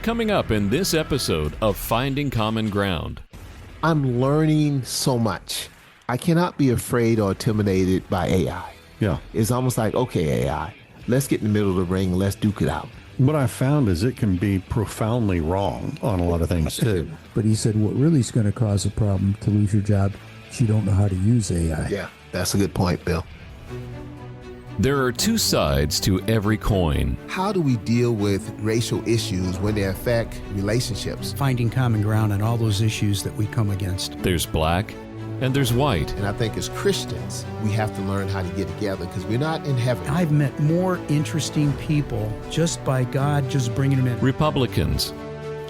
Coming up in this episode of Finding Common Ground. I'm learning so much. I cannot be afraid or intimidated by AI. Yeah. It's almost like, okay, AI, let's get in the middle of the ring and let's duke it out. What I found is it can be profoundly wrong on a lot of things too. But he said what really is going to cause a problem to lose your job is you don't know how to use AI. Yeah, that's a good point, Bill. There are two sides to every coin. How do we deal with racial issues when they affect relationships? Finding common ground on all those issues that we come against. There's black and there's white. And I think as Christians, we have to learn how to get together because we're not in heaven. I've met more interesting people just by God just bringing them in. Republicans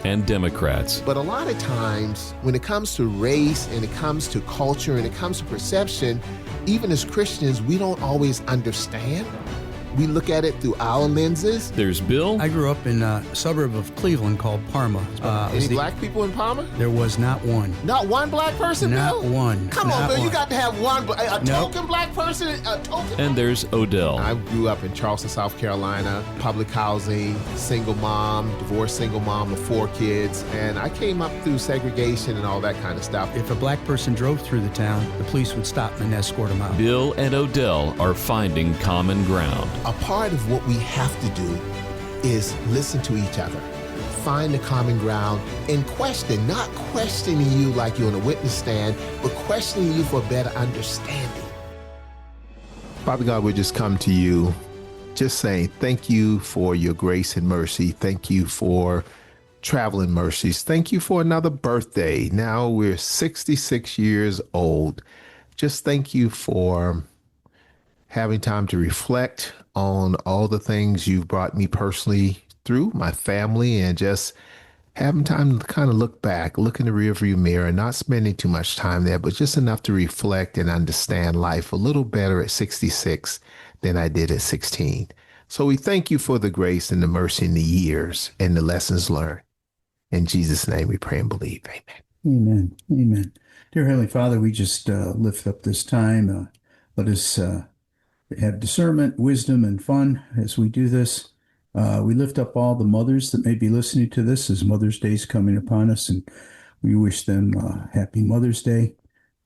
and Democrats. But a lot of times, when it comes to race and it comes to culture and it comes to perception, even as Christians, we don't always understand. We look at it through our lenses. There's Bill. I grew up in a suburb of Cleveland called Parma. Any black people in Palmer? There was not one. Not one black person, Not Bill? one. Come on, Not Bill. one. You got to have one. A Nope. token black person? A token? And there's Odell. I grew up in Charleston, South Carolina, public housing, single mom, divorced single mom of 4 kids. And I came up through segregation and all that kind of stuff. If a black person drove through the town, the police would stop and escort them out. Bill and Odell are finding common ground. A part of what we have to do is listen to each other, find the common ground, and question, not questioning you like you're on a witness stand, but questioning you for a better understanding. Father God, we just come to you just saying thank you for your grace and mercy. Thank you for traveling mercies. Thank you for another birthday. Now we're 66 years old. Just thank you for having time to reflect on all the things you've brought me personally through, my family, and just having time to kind of look back, look in the rearview mirror, not spending too much time there, but just enough to reflect and understand life a little better at 66 than I did at 16. So we thank you for the grace and the mercy and the years and the lessons learned. In Jesus' name we pray and believe. Amen. Amen. Amen. Dear Heavenly Father, we just lift up this time. Let us have discernment, wisdom, and fun as we do this. We lift up all the mothers that may be listening to this as Mother's Day is coming upon us, and we wish them happy Mother's Day.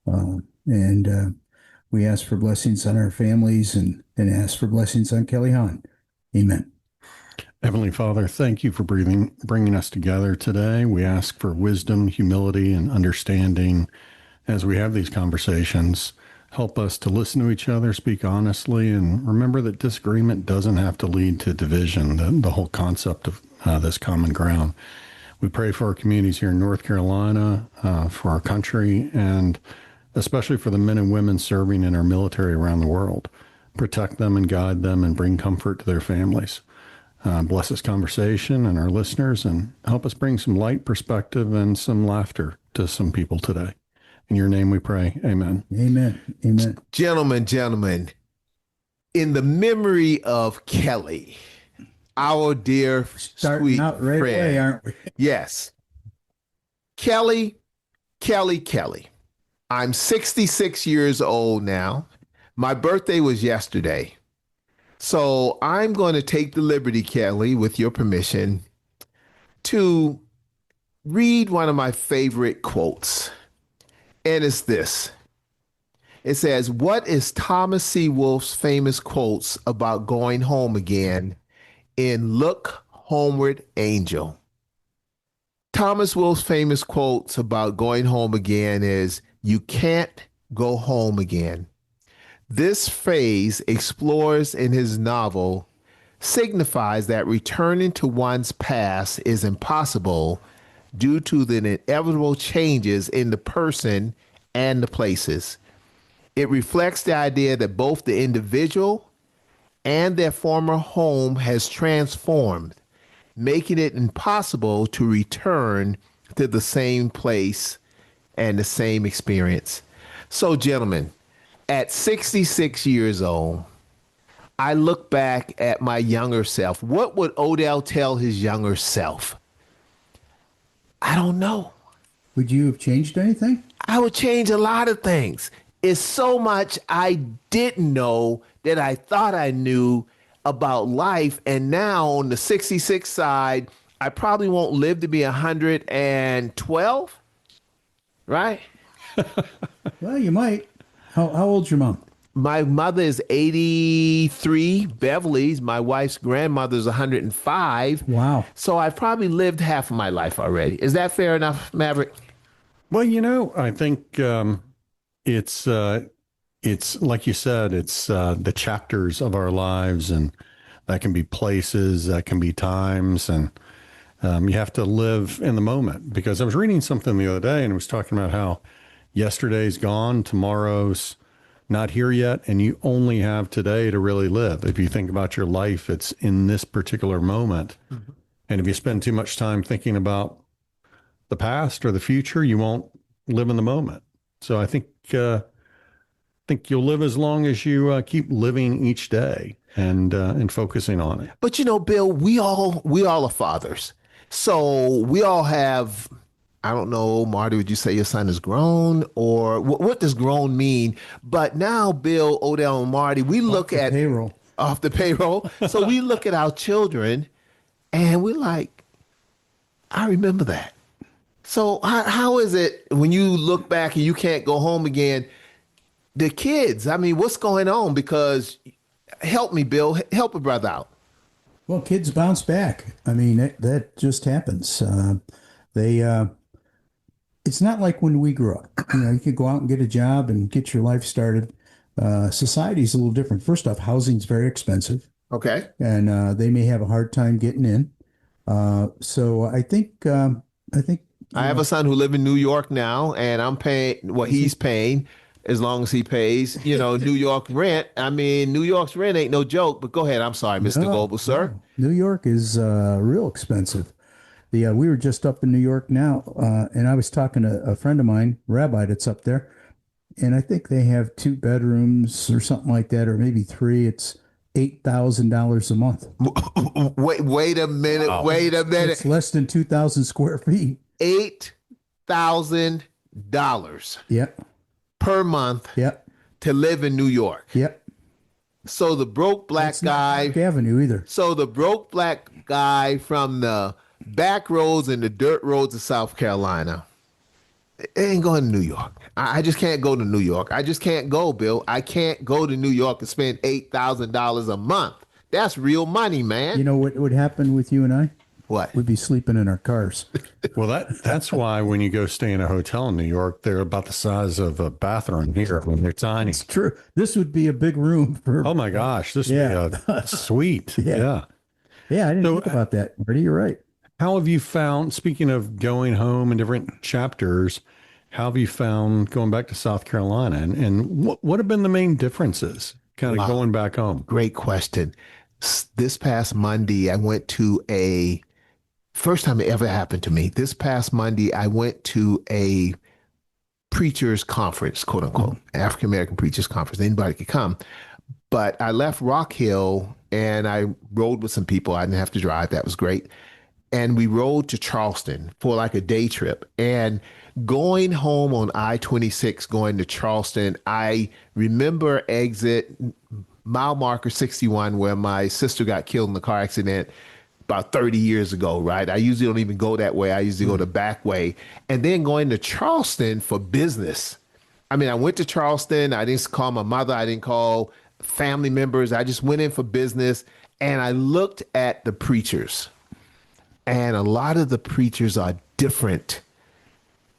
And we ask for blessings on our families and ask for blessings on Kelly Hahn. Amen. Heavenly Father, thank you for bringing us together today. We ask for wisdom, humility, and understanding as we have these conversations. Help us to listen to each other, speak honestly, and remember that disagreement doesn't have to lead to division, the whole concept of this common ground. We pray for our communities here in North Carolina, for our country, and especially for the men and women serving in our military around the world. Protect them and guide them and bring comfort to their families. Bless this conversation and our listeners, and help us bring some light perspective and some laughter to some people today. In your name we pray. Amen. Amen. Amen. Gentlemen, in the memory of Kelly, our dear, Starting sweet out right friend. away, aren't we? Yes. Kelly. I'm 66 years old now. My birthday was yesterday. So I'm going to take the liberty, Kelly, with your permission, to read one of my favorite quotes. And it's this. It says, what is Thomas C. Wolfe's famous quotes about going home again in Look Homeward, Angel? Thomas Wolfe's famous quotes about going home again is, you can't go home again. This phrase explores in his novel signifies that returning to one's past is impossible due to the inevitable changes in the person and the places. It reflects the idea that both the individual and their former home has transformed, making it impossible to return to the same place and the same experience. So, gentlemen, at 66 years old, I look back at my younger self. What would Odell tell his younger self? I don't know. Would you have changed anything? I would change a lot of things. It's so much I didn't know that I thought I knew about life. And now on the 66 side, I probably won't live to be 112, right? Well, you might. How old's your mom? My mother is 83, Beverly's. My wife's grandmother's 105. Wow. So I've probably lived half of my life already. Is that fair enough, Maverick? Well, I think it's like you said, it's the chapters of our lives, and that can be places, that can be times, and you have to live in the moment. Because I was reading something the other day, and it was talking about how yesterday's gone, tomorrow's not here yet, and you only have today to really live. If you think about your life, it's in this particular moment. Mm-hmm. And if you spend too much time thinking about the past or the future, you won't live in the moment. So I think you'll live as long as you keep living each day and focusing on it. But Bill, we all are fathers, so we all have. I don't know, Marty, would you say your son is grown, or what does grown mean? But now, Bill, Odell, and Marty, we look at payroll. Off the payroll. So we look at our children, and we're like, I remember that. So how is it when you look back and you can't go home again? The kids, I mean, what's going on? Because help me, Bill, help a brother out. Well, kids bounce back. I mean, that just happens. It's not like when we grew up. You could go out and get a job and get your life started. Society's a little different. First off, housing's very expensive. Okay. And they may have a hard time getting in. So I think I have a son who lives in New York now, and I'm paying what he's paying as long as he pays, New York rent. I mean, New York's rent ain't no joke, but go ahead. I'm sorry, Mr. Goebell, sir. No. New York is real expensive. We were just up in New York now, and I was talking to a friend of mine, Rabbi, that's up there, and I think they have 2 bedrooms or something like that, or maybe 3. It's $8,000 a month. Wait a minute. Wow. Wait a minute. It's less than 2,000 square feet. $8,000. Yep. Per month. Yep. To live in New York. Yep. So the broke black That's guy. Not Park Avenue either. So the broke black guy from the back roads and the dirt roads of South Carolina, it ain't going to New York. I just can't go to New York. I just can't go, Bill. I can't go to New York and spend $8,000 a month. That's real money, man. You know what would happen with you and I? What? We'd be sleeping in our cars. Well, that's why when you go stay in a hotel in New York, they're about the size of a bathroom here when they're tiny. It's true. This would be a big room for. Oh my gosh, this would be a suite. Yeah, I didn't think about that, Marty. You're right. How have you found, speaking of going home and different chapters, how have you found going back to South Carolina? And what have been the main differences kind of going back home? Great question. This past Monday, I went to first time it ever happened to me. This past Monday, I went to a preachers conference, quote unquote, African-American preachers conference. Anybody could come. But I left Rock Hill and I rode with some people. I didn't have to drive. That was great. And we rode to Charleston for like a day trip. And going home on I-26, going to Charleston, I remember exit mile marker 61 where my sister got killed in the car accident about 30 years ago, right? I usually don't even go that way. I usually go the back way. And then going to Charleston for business. I mean, I went to Charleston. I didn't call my mother. I didn't call family members. I just went in for business. And I looked at the preachers. And a lot of the preachers are different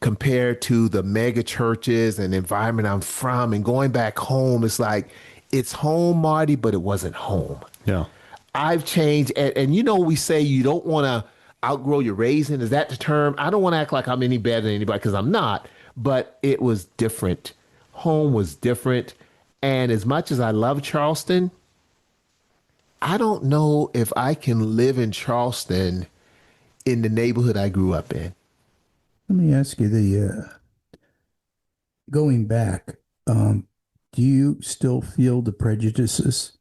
compared to the mega churches and the environment I'm from. And going back home, it's like, it's home, Marty, but it wasn't home. Yeah. I've changed. And we say you don't want to outgrow your raising. Is that the term? I don't want to act like I'm any better than anybody because I'm not. But it was different. Home was different. And as much as I love Charleston, I don't know if I can live in Charleston in the neighborhood I grew up in. Let me ask you going back, do you still feel the prejudices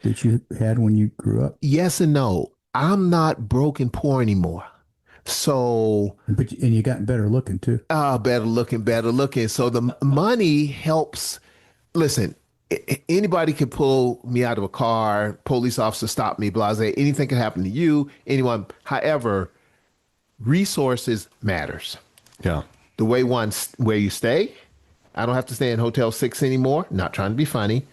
that you had when you grew up? Yes and no. I'm not broke and poor anymore. So, and you gotten better looking too. Better looking. So the money helps. Listen, anybody can pull me out of a car, police officer stop me, blase. Anything can happen to you, anyone. However, resources matters. Yeah. The way where you stay. I don't have to stay in Hotel 6 anymore. Not trying to be funny,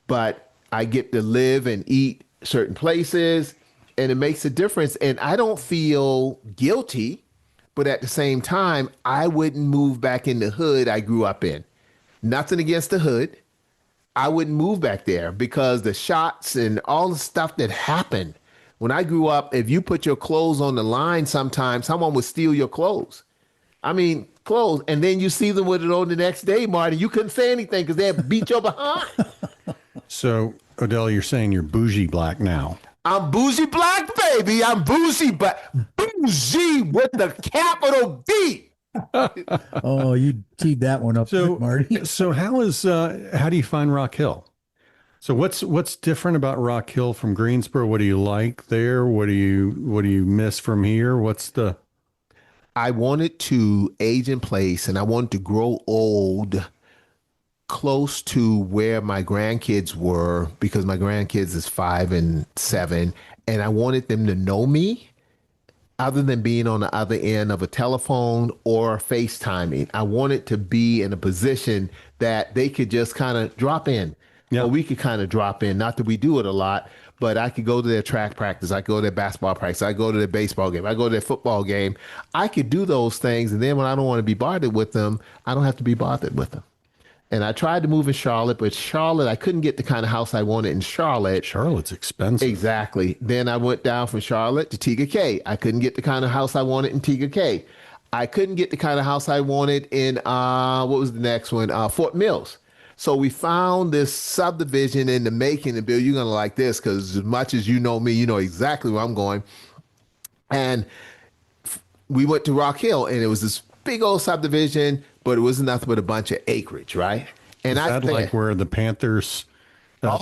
but I get to live and eat certain places, and it makes a difference. And I don't feel guilty, but at the same time, I wouldn't move back in the hood I grew up in. Nothing against the hood. I wouldn't move back there because the shots and all the stuff that happened. When I grew up, if you put your clothes on the line, sometimes someone would steal your clothes. I mean, clothes. And then you see them with it on the next day, Marty. You couldn't say anything because they beat your behind. So, Odell, you're saying you're bougie black now. I'm bougie black, baby. I'm bougie, but bougie with the capital B. Oh, you teed that one up, So, Marty. so how do you find Rock Hill? So what's different about Rock Hill from Greensboro? What do you like there? What do you miss from here? I wanted to age in place, and I wanted to grow old close to where my grandkids were, because my grandkids is 5 and 7, and I wanted them to know me other than being on the other end of a telephone or FaceTiming. I wanted to be in a position that they could just kind of drop in. Yeah. Or we could kind of drop in. Not that we do it a lot, but I could go to their track practice. I could go to their basketball practice. I go to their baseball game. I go to their football game. I could do those things. And then when I don't want to be bothered with them, I don't have to be bothered with them. And I tried to move in Charlotte, but Charlotte, I couldn't get the kind of house I wanted in Charlotte. Charlotte's expensive. Exactly. Then I went down from Charlotte to Tega Cay. I couldn't get the kind of house I wanted in Tega Cay. I couldn't get the kind of house I wanted in, what was the next one? Fort Mills. So we found this subdivision in the making, and Bill, you're going to like this because as much as you know me, you know exactly where I'm going. And we went to Rock Hill, and it was this big old subdivision, but it wasn't nothing but a bunch of acreage, right? And Is that like where the Panthers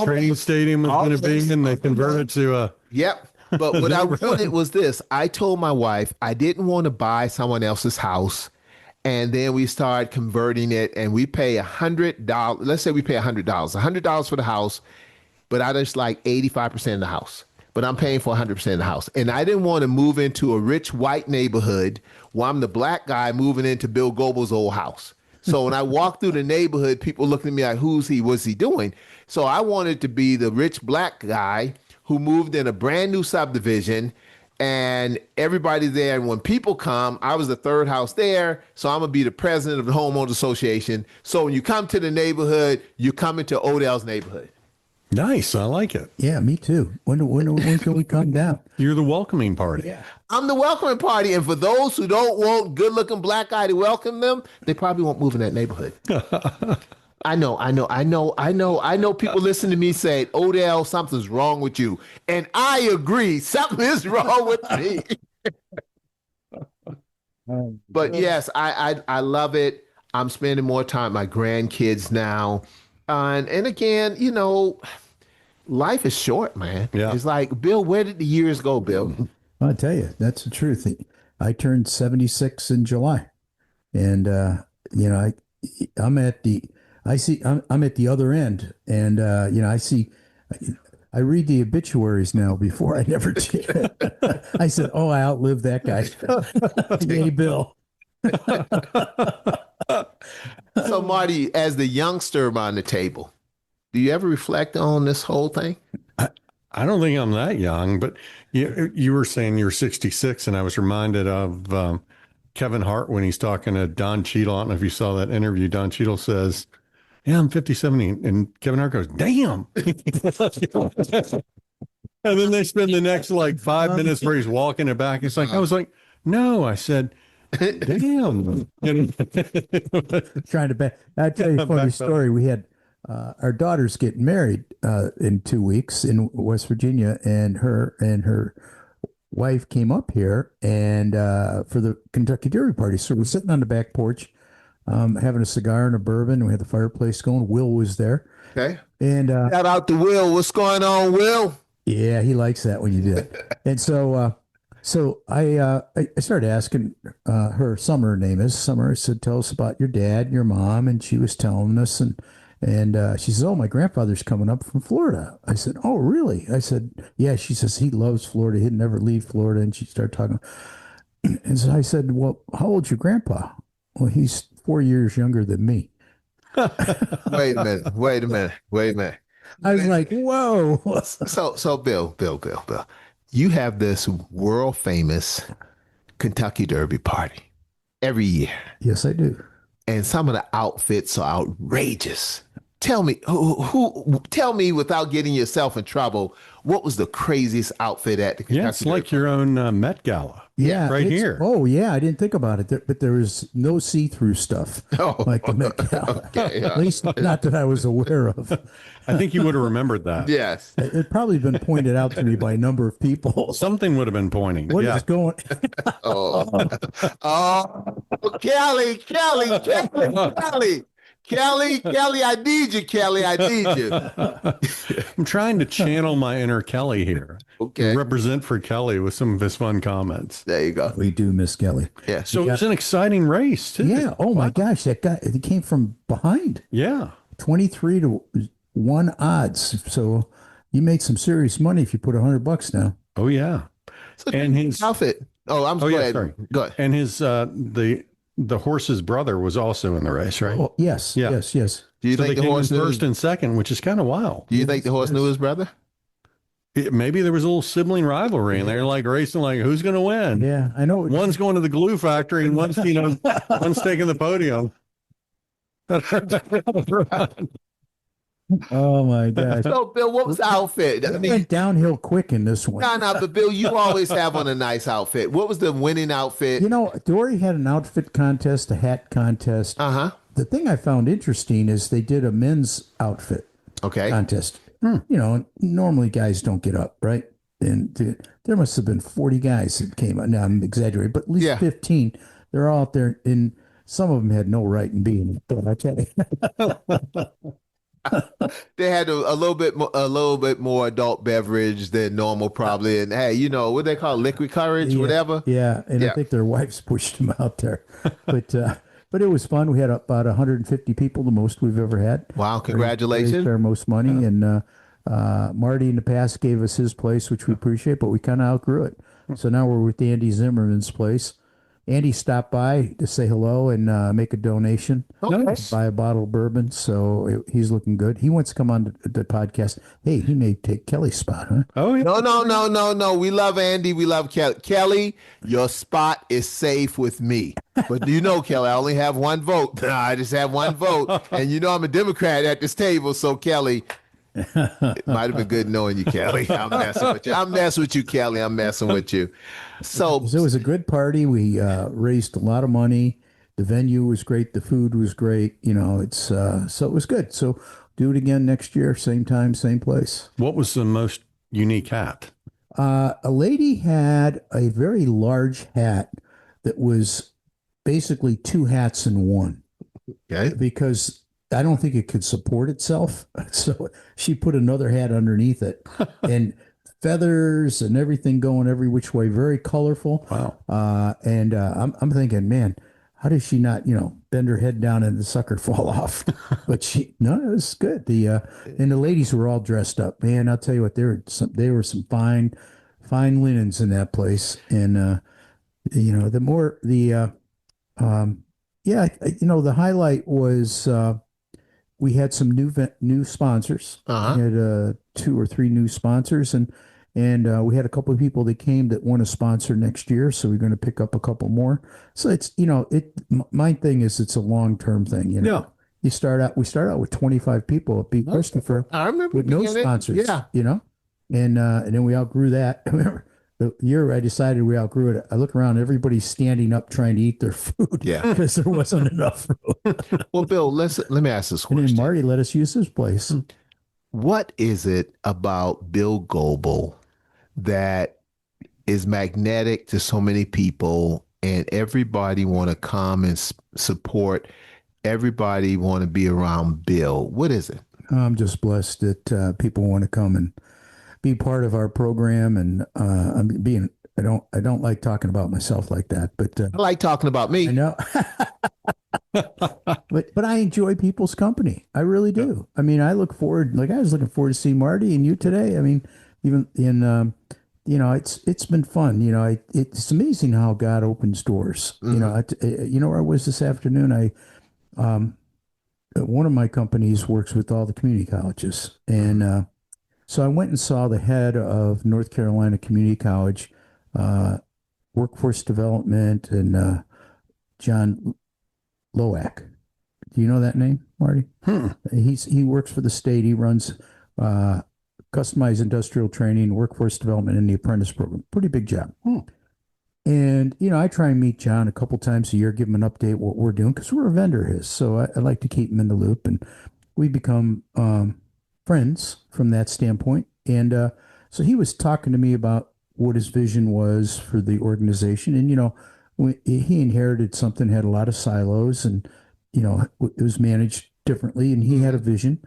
training stadium is going to be, and they converted to a... Yep. But what I wanted was this. I told my wife I didn't want to buy someone else's house, and then we started converting it, and we pay $100. Let's say we pay $100 for the house, but I just like 85% of the house. But I'm paying for 100% of the house. And I didn't want to move into a rich white neighborhood while I'm the black guy moving into Bill Goebell's old house. So when I walk through the neighborhood, people look at me like, who's he? What's he doing? So I wanted to be the rich black guy who moved in a brand new subdivision, and everybody's there. And when people come, I was the third house there. So I'm going to be the president of the homeowners association. So when you come to the neighborhood, you come into Odell's neighborhood. Nice. I like it. Yeah, me too. When can we come down? You're the welcoming party. Yeah. I'm the welcoming party. And for those who don't want good looking black guy to welcome them, they probably won't move in that neighborhood. I know people listen to me say, Odell, something's wrong with you. And I agree. Something is wrong with me. But yes, I love it. I'm spending more time with my grandkids now. And again, you know, life is short, man. Yeah. It's like, Bill, where did the years go, Bill? I'll tell you, that's the truth. I turned 76 in July, and you know, I'm at the other end, and you know, I read the obituaries now before I never did. I said, "Oh, I outlived that guy." Yay, Bill. So, Marty, as the youngster around the table, do you ever reflect on this whole thing? I don't think I'm that young, but you were saying you're 66, and I was reminded of Kevin Hart when he's talking to Don Cheadle. I don't know if you saw that interview. Don Cheadle says, "Yeah, I'm 57," and Kevin Hart goes, "Damn." And then they spend the next like 5 minutes where he's walking it back. It's like, I was like, no, I said, damn. Trying to I'll tell you a funny story. We had our daughter's getting married in 2 weeks in West Virginia, and her wife came up here and for the Kentucky Derby party. So we're sitting on the back porch, having a cigar and a bourbon. We had the fireplace going. Will was there. Okay. And shout out to Will. What's going on, Will? Yeah, he likes that when you do it. And so I started asking her. Summer, her name is Summer. I said, "Tell us about your dad and your mom." And she was telling us, and she says, "Oh, my grandfather's coming up from Florida." I said, "Oh, really?" I said, "Yeah." She says he loves Florida. He'd never leave Florida. And she started talking. And so I said, well, how old's your grandpa? Well, he's 4 years younger than me. Wait a minute. Wait a minute. Wait a minute. I was like, whoa. So Bill, you have this world famous Kentucky Derby party every year, Yes, I do. and some of the outfits are outrageous. Tell me, tell me without getting yourself in trouble, what was the craziest outfit at the Kentucky Yeah, it's Derby? like your own Met Gala. Yeah, right it's- here. Oh, yeah, I didn't think about it, but there was no see-through stuff Oh, like the Met Gala. okay, At least not that I was aware of. I think you would have remembered that. Yes. It probably been pointed out to me by a number of people. Something would have been pointing. What is yeah. going? Oh, Kelly, I need you, Kelly. I need you. I'm trying to channel my inner Kelly here. Okay. To represent for Kelly with some of his fun comments. There you go. We do miss Kelly. Yeah. So it's an exciting race, too. Yeah. Oh my gosh, that guy. He came from behind. Yeah. 23-1 odds. So you made some serious money if you put $100 down. Oh, yeah. So And his outfit. Oh, I'm Oh, go yeah, ahead. sorry. Go ahead. And his the horse's brother was also in the race, right? Oh, yes. Yeah. Yes. Yes. Do you so think they the came in horse knew? first and second, which is kind of wild. Do you think the horse knew his brother? Maybe there was a little sibling rivalry, and they're like racing, like who's going to win? Yeah, I know. One's going to the glue factory, and one's one's taking the podium. Oh my gosh. So, Bill, what was the outfit? I It mean, went downhill quick in this one. no, but Bill, you always have on a nice outfit. What was the winning outfit? You know, Dory had an outfit contest, a hat contest. Uh-huh. The thing I found interesting is they did a men's outfit Okay. contest. You know, normally guys don't get up, right? And there must have been 40 guys that came out. Now I'm exaggerating, but at least Yeah. 15. They're all out there, and some of them had no right in being. But I tell you, They had a little bit more adult beverage than normal, probably. And hey, you know what they call it, liquid courage, whatever. Yeah, and Yeah. I think their wives pushed them out there. But it was fun. We had about 150 people, the most we've ever had. Wow! Raised Congratulations. our most money, and Marty in the past gave us his place, which we appreciate, but we kind of outgrew it. So now we're with Andy Zimmerman's place. Andy stopped by to say hello and make a donation, Nice. buy a bottle of bourbon. So he's looking good. He wants to come on the podcast. Hey, he may take Kelly's spot, huh? Oh, yeah. No. We love Andy. We love Kelly. Kelly, your spot is safe with me. But you know, Kelly, I only have one vote. I just have one vote. And you know I'm a Democrat at this table. So, Kelly, it might have been good knowing you, Kelly. I'm messing with you. I'm messing with you, Kelly. I'm messing with you. So, It was a good party. We raised a lot of money. The venue was great. The food was great. You know, it's so it was good. So do it again next year, same time, same place. What was the most unique hat? A lady had a very large hat that was basically two hats in one okay. because I don't think it could support itself. So she put another hat underneath it and feathers and everything going every which way, very colorful. Wow. And I'm thinking, man, how does she not, bend her head down and the sucker fall off? But no, it was good. And the ladies were all dressed up, man. I'll tell you what, there were some fine linens in that place. And, the highlight was, we had some new sponsors. Uh-huh. We had 2 or 3 new sponsors, and we had a couple of people that came that want to sponsor next year. So we're going to pick up a couple more. So it's my thing is it's a long-term thing. Yeah. We start out with 25 people at Beat Christopher I remember with no being it. sponsors. Yeah. And then we outgrew that. Remember the year I decided we outgrew it. I look around, everybody's standing up trying to eat their food. Yeah. Because there wasn't enough room. Well, Bill, let me ask this And then question. Marty let us use his place. What is it about Bill Goebell that is magnetic to so many people, and everybody want to come and support? Everybody want to be around Bill. What is it? I'm just blessed that people want to come and be part of our program. And I don't like talking about myself like that, but I like talking about me. I know. but I enjoy people's company. I really do. I mean, I was looking forward to seeing Marty and you today. I mean, even in it's been fun. It's amazing how God opens doors. Where I was this afternoon. One of my companies works with all the community colleges, and so I went and saw the head of North Carolina Community College, workforce development, and John Loack. Do you know that name, Marty? He works for the state. He runs customized industrial training, workforce development, and the apprentice program. Pretty big job. And I try and meet John a couple times a year, give him an update what we're doing because we're a vendor of his. So I like to keep him in the loop, and we become friends from that standpoint. And so he was talking to me about what his vision was for the organization, and he inherited something, had a lot of silos, and it was managed differently, and he had a vision.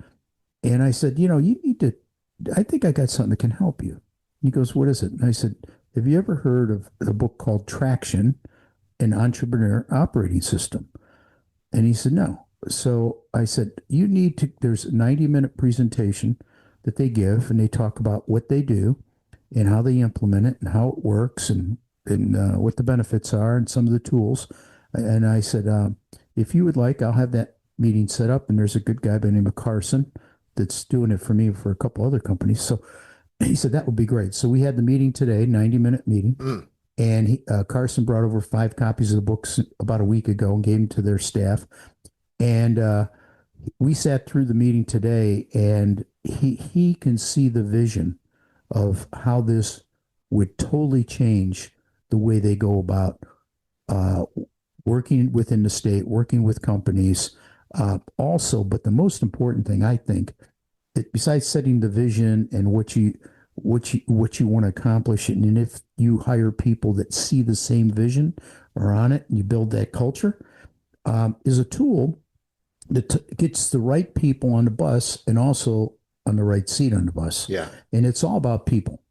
And I said, you need to, I think I got something that can help you. And he goes, what is it? And I said, have you ever heard of a book called Traction, an Entrepreneur Operating System? And he said, no. So I said, you need to, there's a 90-minute presentation that they give, and they talk about what they do and how they implement it and how it works and what the benefits are and some of the tools. And I said, if you would like, I'll have that meeting set up. And there's a good guy by the name of Carson that's doing it for me for a couple other companies. So he said, that would be great. So we had the meeting today, 90-minute meeting. And Carson brought over 5 copies of the books about a week ago and gave them to their staff. And we sat through the meeting today, and he can see the vision of how this would totally change the way they go about working within the state, working with companies. Also, but the most important thing, I think, that besides setting the vision and what you want to accomplish, and if you hire people that see the same vision or on it, and you build that culture, is a tool that gets the right people on the bus and also on the right seat on the bus. Yeah. And it's all about people.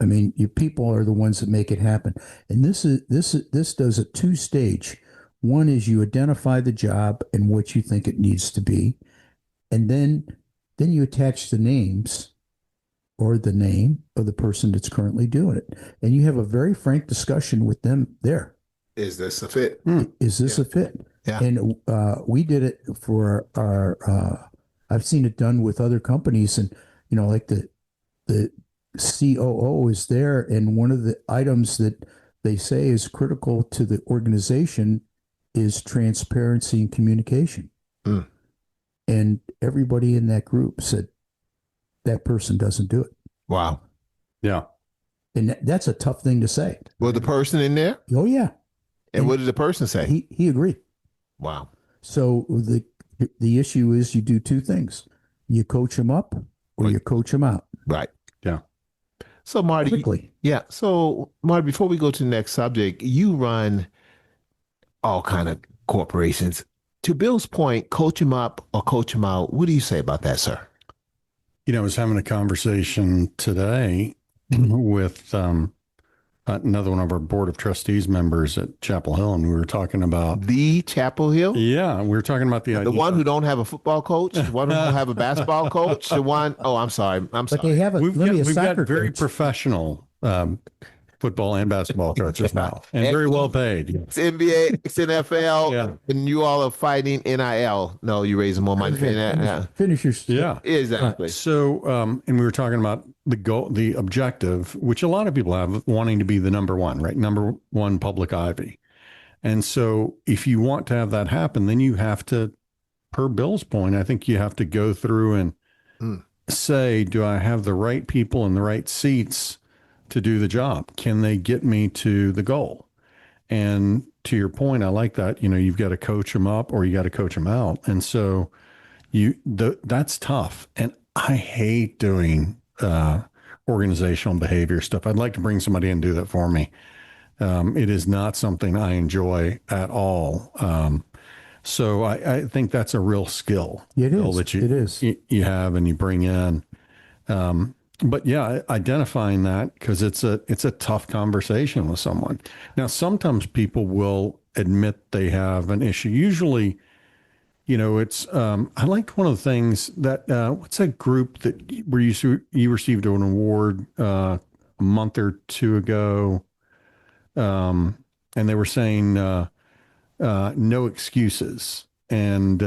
I mean, your people are the ones that make it happen. And this does a 2-stage. One is you identify the job and what you think it needs to be. And then you attach the names or the name of the person that's currently doing it. And you have a very frank discussion with them there. Is this a fit? Is this a fit? Yeah. And we did it for our I've seen it done with other companies, and like the COO is there, and one of the items that they say is critical to the organization is transparency and communication. And everybody in that group said that person doesn't do it. Wow. Yeah. And that's a tough thing to say. Was the person in there? Oh yeah. And what did the person say? He agreed. Wow. So the issue is you do 2 things. You coach them up or you coach them out. Right. Yeah. So Marty, Quickly. yeah. So Marty, before we go to the next subject, you run all kind of corporations. To Bill's point, coach them up or coach them out. What do you say about that, sir? I was having a conversation today with another one of our board of trustees members at Chapel Hill, and we were talking about the Chapel Hill. Yeah, we were talking about the one who don't have a football coach, the one who don't have a basketball coach, the one. Oh, I'm sorry. But they have we've got very coach. Professional football and basketball coaches now, and very well paid. It's NBA, it's NFL, Yeah. and you all are fighting NIL. No, you raising more money for NIL. Finish your Yeah, Exactly. So, and we were talking about the goal, the objective, which a lot of people have, wanting to be the number one, right? Number one public Ivy. And so if you want to have that happen, then you have to, per Bill's point, I think you have to go through and say, do I have the right people in the right seats to do the job? Can they get me to the goal? And to your point, I like that, you've got to coach them up or you got to coach them out. And so that's tough. And I hate doing organizational behavior stuff. I'd like to bring somebody in and do that for me. It is not something I enjoy at all. So I think that's a real skill. It is. That It is. you have and you bring in. But yeah, identifying that, because it's a tough conversation with someone. Now, sometimes people will admit they have an issue. Usually, it's I liked one of the things that what's that group that where you received an award a month or two ago, and they were saying no excuses. And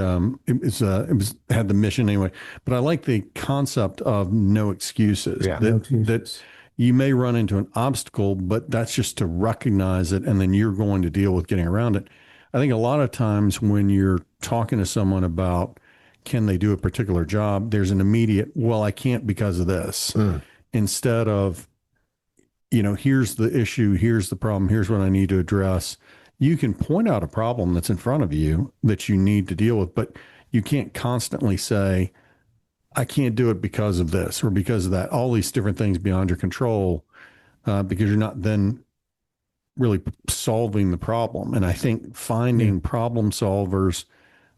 it was had the mission anyway. But I like the concept of no excuses. Yeah. No That excuses. you may run into an obstacle, but that's just to recognize it, and then you're going to deal with getting around it. I think a lot of times when you're talking to someone about can they do a particular job, there's an immediate, well, I can't because of this, instead of, here's the issue, here's the problem, here's what I need to address. You can point out a problem that's in front of you that you need to deal with, but you can't constantly say, I can't do it because of this or because of that, all these different things beyond your control, because you're not then really solving the problem. And I think finding problem solvers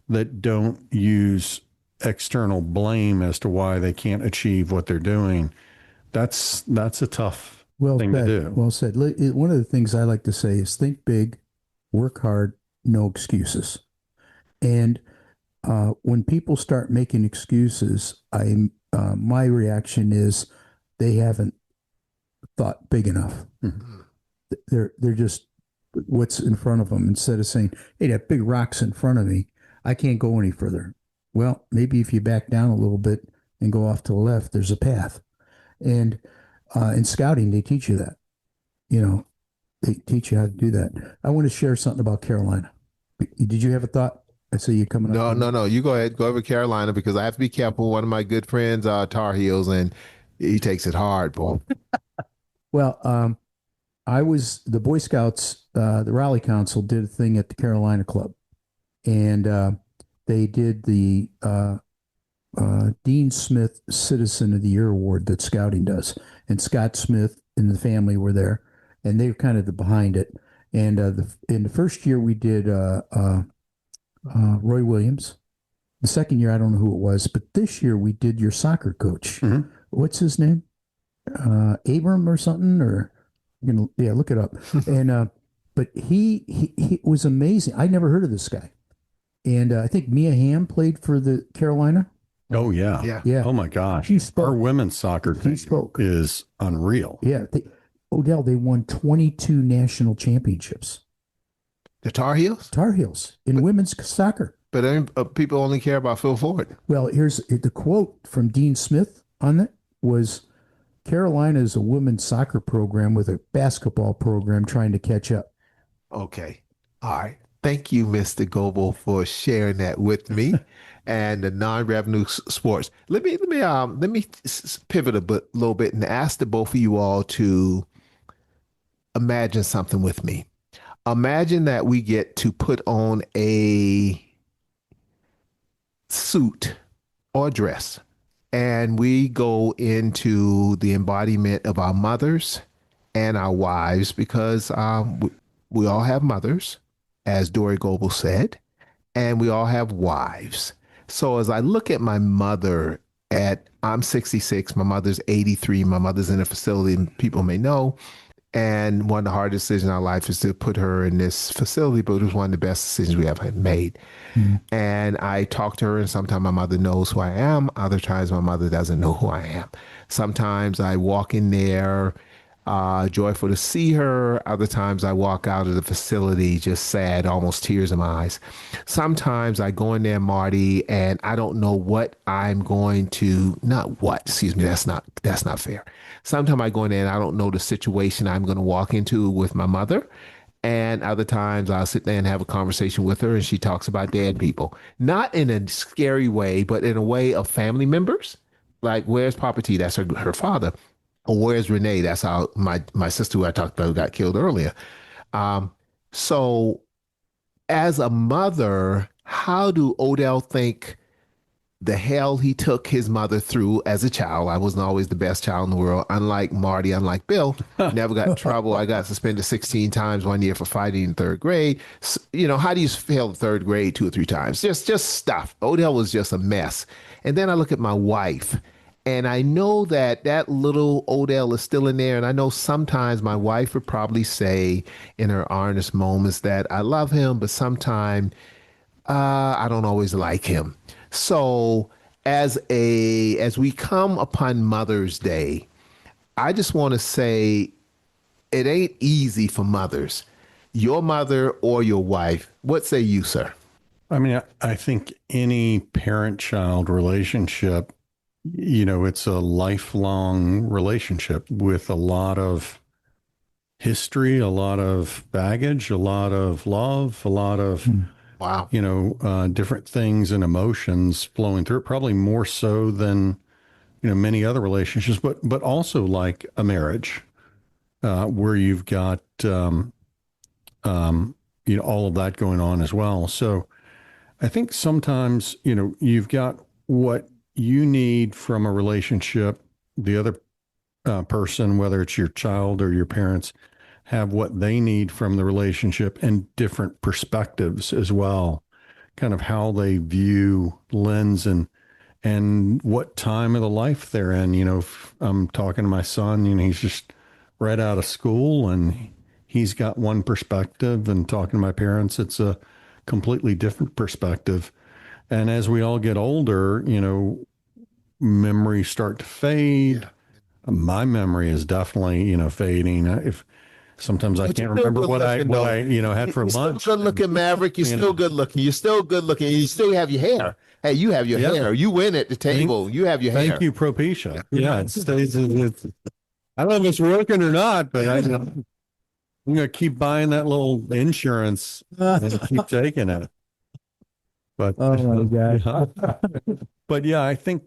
that don't use external blame as to why they can't achieve what they're doing, that's a tough thing to do. Well said. One of the things I like to say is think big, work hard, no excuses. And when people start making excuses, my reaction is they haven't thought big enough. Mm-hmm. They're just what's in front of them, instead of saying, hey, that big rock's in front of me, I can't go any further. Well, maybe if you back down a little bit and go off to the left, there's a path. And in scouting, they teach you that. They teach you how to do that. I want to share something about Carolina. Did you have a thought? I see you coming up. No. You go ahead. Go over Carolina, because I have to be careful. One of my good friends, Tar Heels, and he takes it hard, boy. Well, the Boy Scouts, the Raleigh Council did a thing at the Carolina Club, and they did the Dean Smith Citizen of the Year Award that Scouting does, and Scott Smith and the family were there, and they were kind of behind it. And in the first year we did Roy Williams. The second year I don't know who it was, but this year we did your soccer coach. Mm-hmm. What's his name? Abram or something, or look it up. And but he was amazing. I never heard of this guy. And I think Mia Hamm played for the Carolina. Oh yeah. Yeah. Oh my gosh. She spoke. Our women's soccer team spoke. is unreal. Yeah. Odell, they won 22 national championships. The Tar Heels? Tar Heels in women's soccer. But people only care about Phil Ford. Well, here's the quote from Dean Smith on that was, Carolina is a women's soccer program with a basketball program trying to catch up. Okay. All right. Thank you, Mr. Goebell, for sharing that with me and the non-revenue sports. Let me pivot a little bit and ask the both of you all to imagine something with me. Imagine that we get to put on a suit or dress, and we go into the embodiment of our mothers and our wives, because we all have mothers, as Dory Goebell said, and we all have wives. So as I look at my mother I'm 66, my mother's 83, my mother's in a facility, and people may know, and one of the hardest decisions in our life is to put her in this facility, but it was one of the best decisions we ever made. Mm-hmm. And I talk to her, and sometimes my mother knows who I am. Other times my mother doesn't know who I am. Sometimes I walk in there joyful to see her. Other times I walk out of the facility just sad, almost tears in my eyes. Sometimes I go in there, Marty, and I don't know what I'm going to, that's not fair. Sometimes I go in there and I don't know the situation I'm going to walk into with my mother. And other times I'll sit there and have a conversation with her, and she talks about dead people. Not in a scary way, but in a way of family members. Like, where's Papa T? That's her father. Or where's Renee? That's how my sister who I talked about got killed earlier. So as a mother, how do Odell think the hell he took his mother through as a child? I wasn't always the best child in the world. Unlike Marty, unlike Bill, never got in trouble. I got suspended 16 times one year for fighting in third grade. How do you fail the third grade 2 or 3 times? Just stuff. Odell was just a mess. And then I look at my wife, and I know that little Odell is still in there. And I know sometimes my wife would probably say in her honest moments that I love him, but sometimes I don't always like him. So as we come upon Mother's Day, I just want to say it ain't easy for mothers. Your mother or your wife. What say you, sir? I mean, I think any parent-child relationship, it's a lifelong relationship with a lot of history, a lot of baggage, a lot of love, a lot of, Wow. different things and emotions flowing through it, probably more so than, many other relationships, but also like a marriage, where you've got, all of that going on as well. So I think sometimes, you've got what you need from a relationship, the other person, whether it's your child or your parents, have what they need from the relationship, and different perspectives as well, kind of how they view lens and what time of the life they're in. If I'm talking to my son, he's just right out of school and he's got one perspective, and talking to my parents, it's a completely different perspective. And as we all get older, memories start to fade. My memory is definitely, fading. If sometimes I can't remember what I had for lunch. Still good looking, Maverick. You're still good looking. You're still good looking. You still have your hair. Hey, you have your hair. You win at the table. You have your hair. Thank you, Propecia. Yeah, it stays. I don't know if it's working or not, but I'm going to keep buying that little insurance and keep taking it. But oh my God. But yeah, I think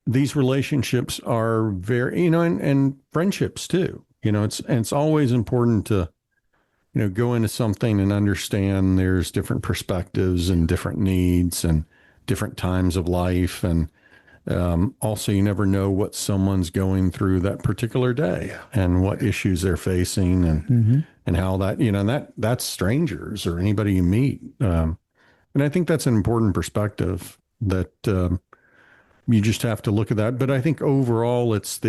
these relationships are very, and friendships too. It's always important to go into something and understand there's different perspectives and different needs and different times of life, and also you never know what someone's going through that particular day and what issues they're facing, and how that and that's strangers or anybody you meet. And I think that's an important perspective that you just have to look at that. But I think overall, it's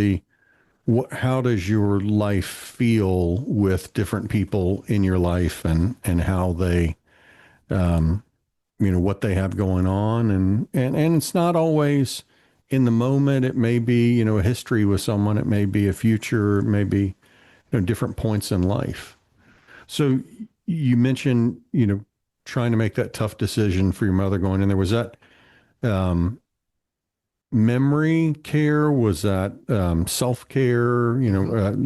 how does your life feel with different people in your life, and how they, what they have going on, and it's not always in the moment. It may be a history with someone. It may be a future. It may be different points in life. So you mentioned trying to make that tough decision for your mother going in there. Was that memory care? Was that self-care?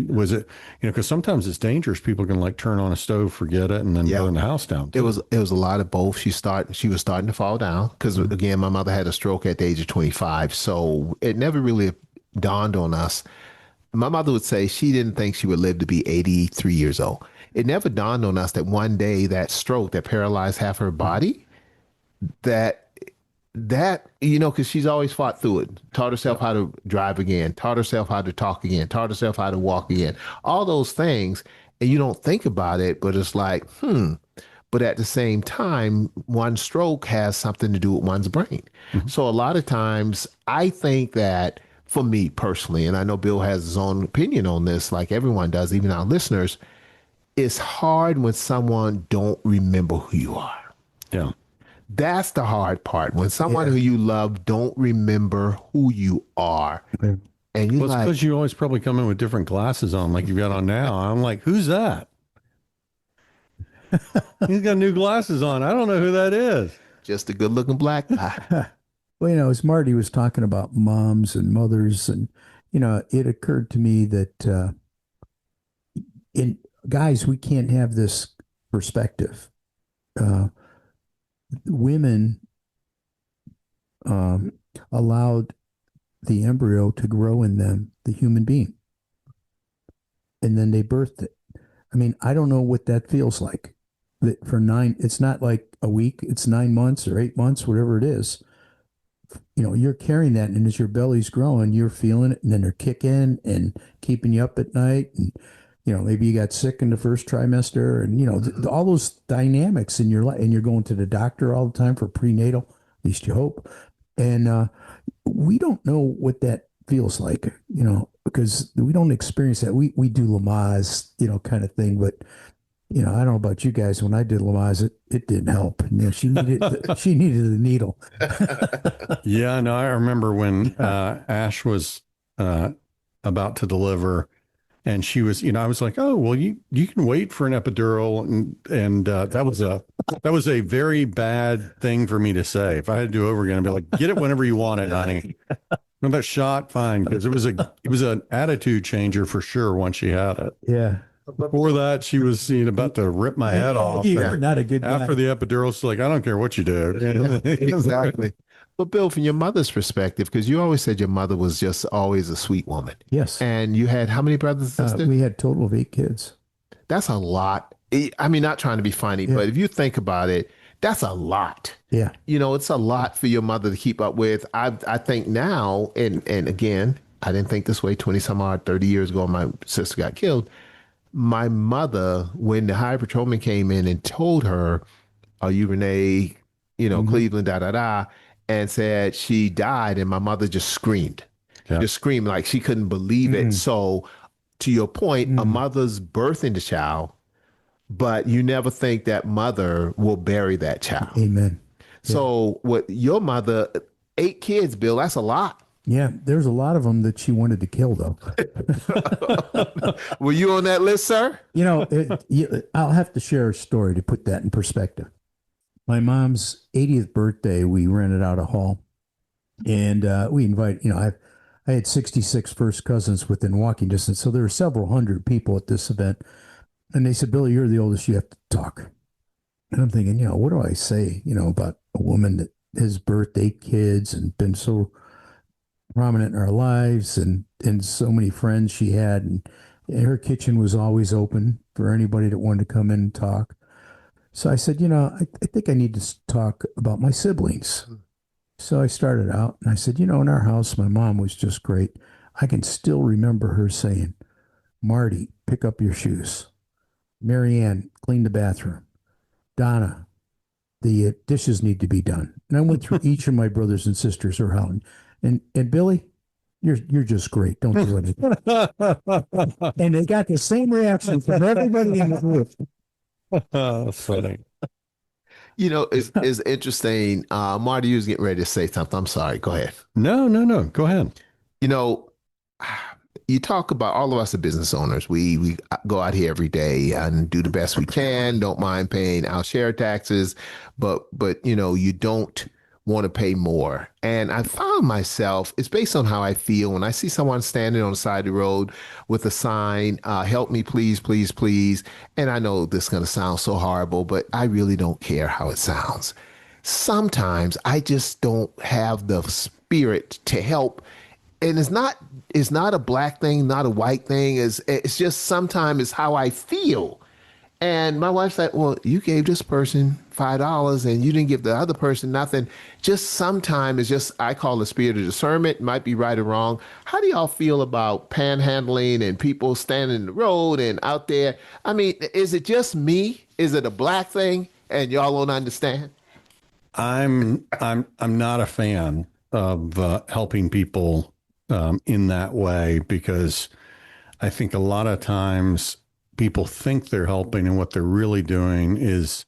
Was it, because sometimes it's dangerous. People can like turn on a stove, forget it, and then burn the house down. It was a lot of both. She was starting to fall down because, again, my mother had a stroke at the age of 25. So it never really dawned on us. My mother would say she didn't think she would live to be 83 years old. It never dawned on us that one day that stroke that paralyzed half her body, that because she's always fought through it, taught herself how to drive again, taught herself how to talk again, taught herself how to walk again, all those things. And you don't think about it, but it's like, but at the same time, one stroke has something to do with one's brain. So a lot of times I think that for me personally, and I know Bill has his own opinion on this, like everyone does, even our listeners, it's hard when someone don't remember who you are. Yeah. That's the hard part. When someone who you love don't remember who you are. And you're it's because you always probably come in with different glasses on, like you've got on now. I'm like, who's that? He's got new glasses on. I don't know who that is. Just a good looking black guy. Well, as Marty was talking about moms and mothers, and, it occurred to me that guys, we can't have this perspective. Women allowed the embryo to grow in them, the human being, and then they birthed it. I mean, I don't know what that feels like. That it's not like a week, it's 9 months or 8 months, whatever it is. You're carrying that, and as your belly's growing, you're feeling it, and then they're kicking and keeping you up at night, and maybe you got sick in the first trimester, and all those dynamics in your life, and you're going to the doctor all the time for prenatal, at least you hope. And we don't know what that feels like, because we don't experience that. We do Lamaze, kind of thing, but I don't know about you guys. When I did Lamaze, it didn't help. She needed she needed the needle. Yeah, no, I remember when Ash was about to deliver. And she was, I was like, oh, well, you can wait for an epidural. And that was a very bad thing for me to say. If I had to do it over again, I'd be like, get it whenever you want it, honey. No, that shot, fine. Because it was an attitude changer for sure once she had it. Yeah. Before that, she was about to rip my head off. You're not a good guy. After the epidural, she's like, I don't care what you do. Exactly. But Bill, from your mother's perspective, because you always said your mother was just always a sweet woman. Yes. And you had how many brothers and sisters? We had a total of 8 kids. That's a lot. I mean, not trying to be funny, but if you think about it, that's a lot. Yeah. It's a lot for your mother to keep up with. I think now, and again, I didn't think this way 20 some odd, 30 years ago, my sister got killed. My mother, when the high patrolman came in and told her, are you Renee, Cleveland, da-da-da, and said she died, and my mother just screamed. Just screamed like she couldn't believe it. So to your point, a mother's birthing the child, but you never think that mother will bury that child. Amen. So with your mother, 8 kids, Bill, that's a lot. Yeah, there's a lot of them that she wanted to kill, though. Were you on that list, sir? I'll have to share a story to put that in perspective. My mom's 80th birthday, we rented out a hall, and we invited, I had 66 first cousins within walking distance, so there were several hundred people at this event. And they said, Billy, you're the oldest, you have to talk. And I'm thinking, what do I say, about a woman that has birthed 8 kids and been so prominent in our lives and so many friends she had. And her kitchen was always open for anybody that wanted to come in and talk. So I said, I think I need to talk about my siblings. So I started out and I said, in our house, my mom was just great. I can still remember her saying, Marty, pick up your shoes. Marianne, clean the bathroom. Donna, the dishes need to be done. And I went through each of my brothers and sisters, her house. And Billy, you're just great. Don't do anything. And they got the same reaction from everybody in the group. That's funny. It's interesting. Marty, you was getting ready to say something. I'm sorry. Go ahead. No. Go ahead. You talk about all of us are business owners. We go out here every day and do the best we can. Don't mind paying our share taxes, but you don't want to pay more. And I found myself, it's based on how I feel when I see someone standing on the side of the road with a sign, help me, please, please, please. And I know this is going to sound so horrible, but I really don't care how it sounds. Sometimes I just don't have the spirit to help. And it's not a black thing, not a white thing. It's just sometimes it's how I feel. And my wife's like, well, you gave this person $5 and you didn't give the other person nothing. Just sometimes it's just, I call the spirit of discernment, might be right or wrong. How do y'all feel about panhandling and people standing in the road and out there? I mean, is it just me? Is it a black thing and y'all don't understand? I'm not a fan of helping people in that way, because I think a lot of times people think they're helping, and what they're really doing is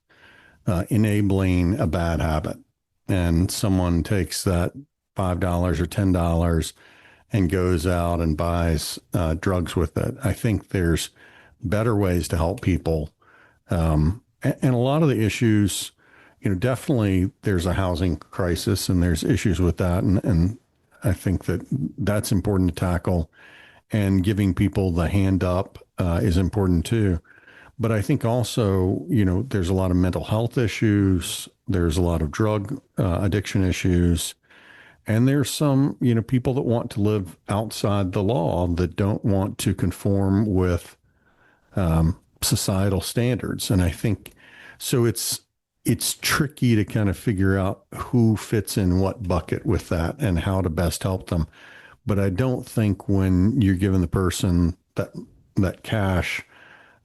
enabling a bad habit. And someone takes that $5 or $10 and goes out and buys drugs with it. I think there's better ways to help people. And a lot of the issues, definitely there's a housing crisis and there's issues with that. And I think that's important to tackle. And giving people the hand up is important too. But I think also, there's a lot of mental health issues. There's a lot of drug addiction issues. And there's some, people that want to live outside the law that don't want to conform with societal standards. And I think, so it's tricky to kind of figure out who fits in what bucket with that and how to best help them. But I don't think when you're giving the person that cash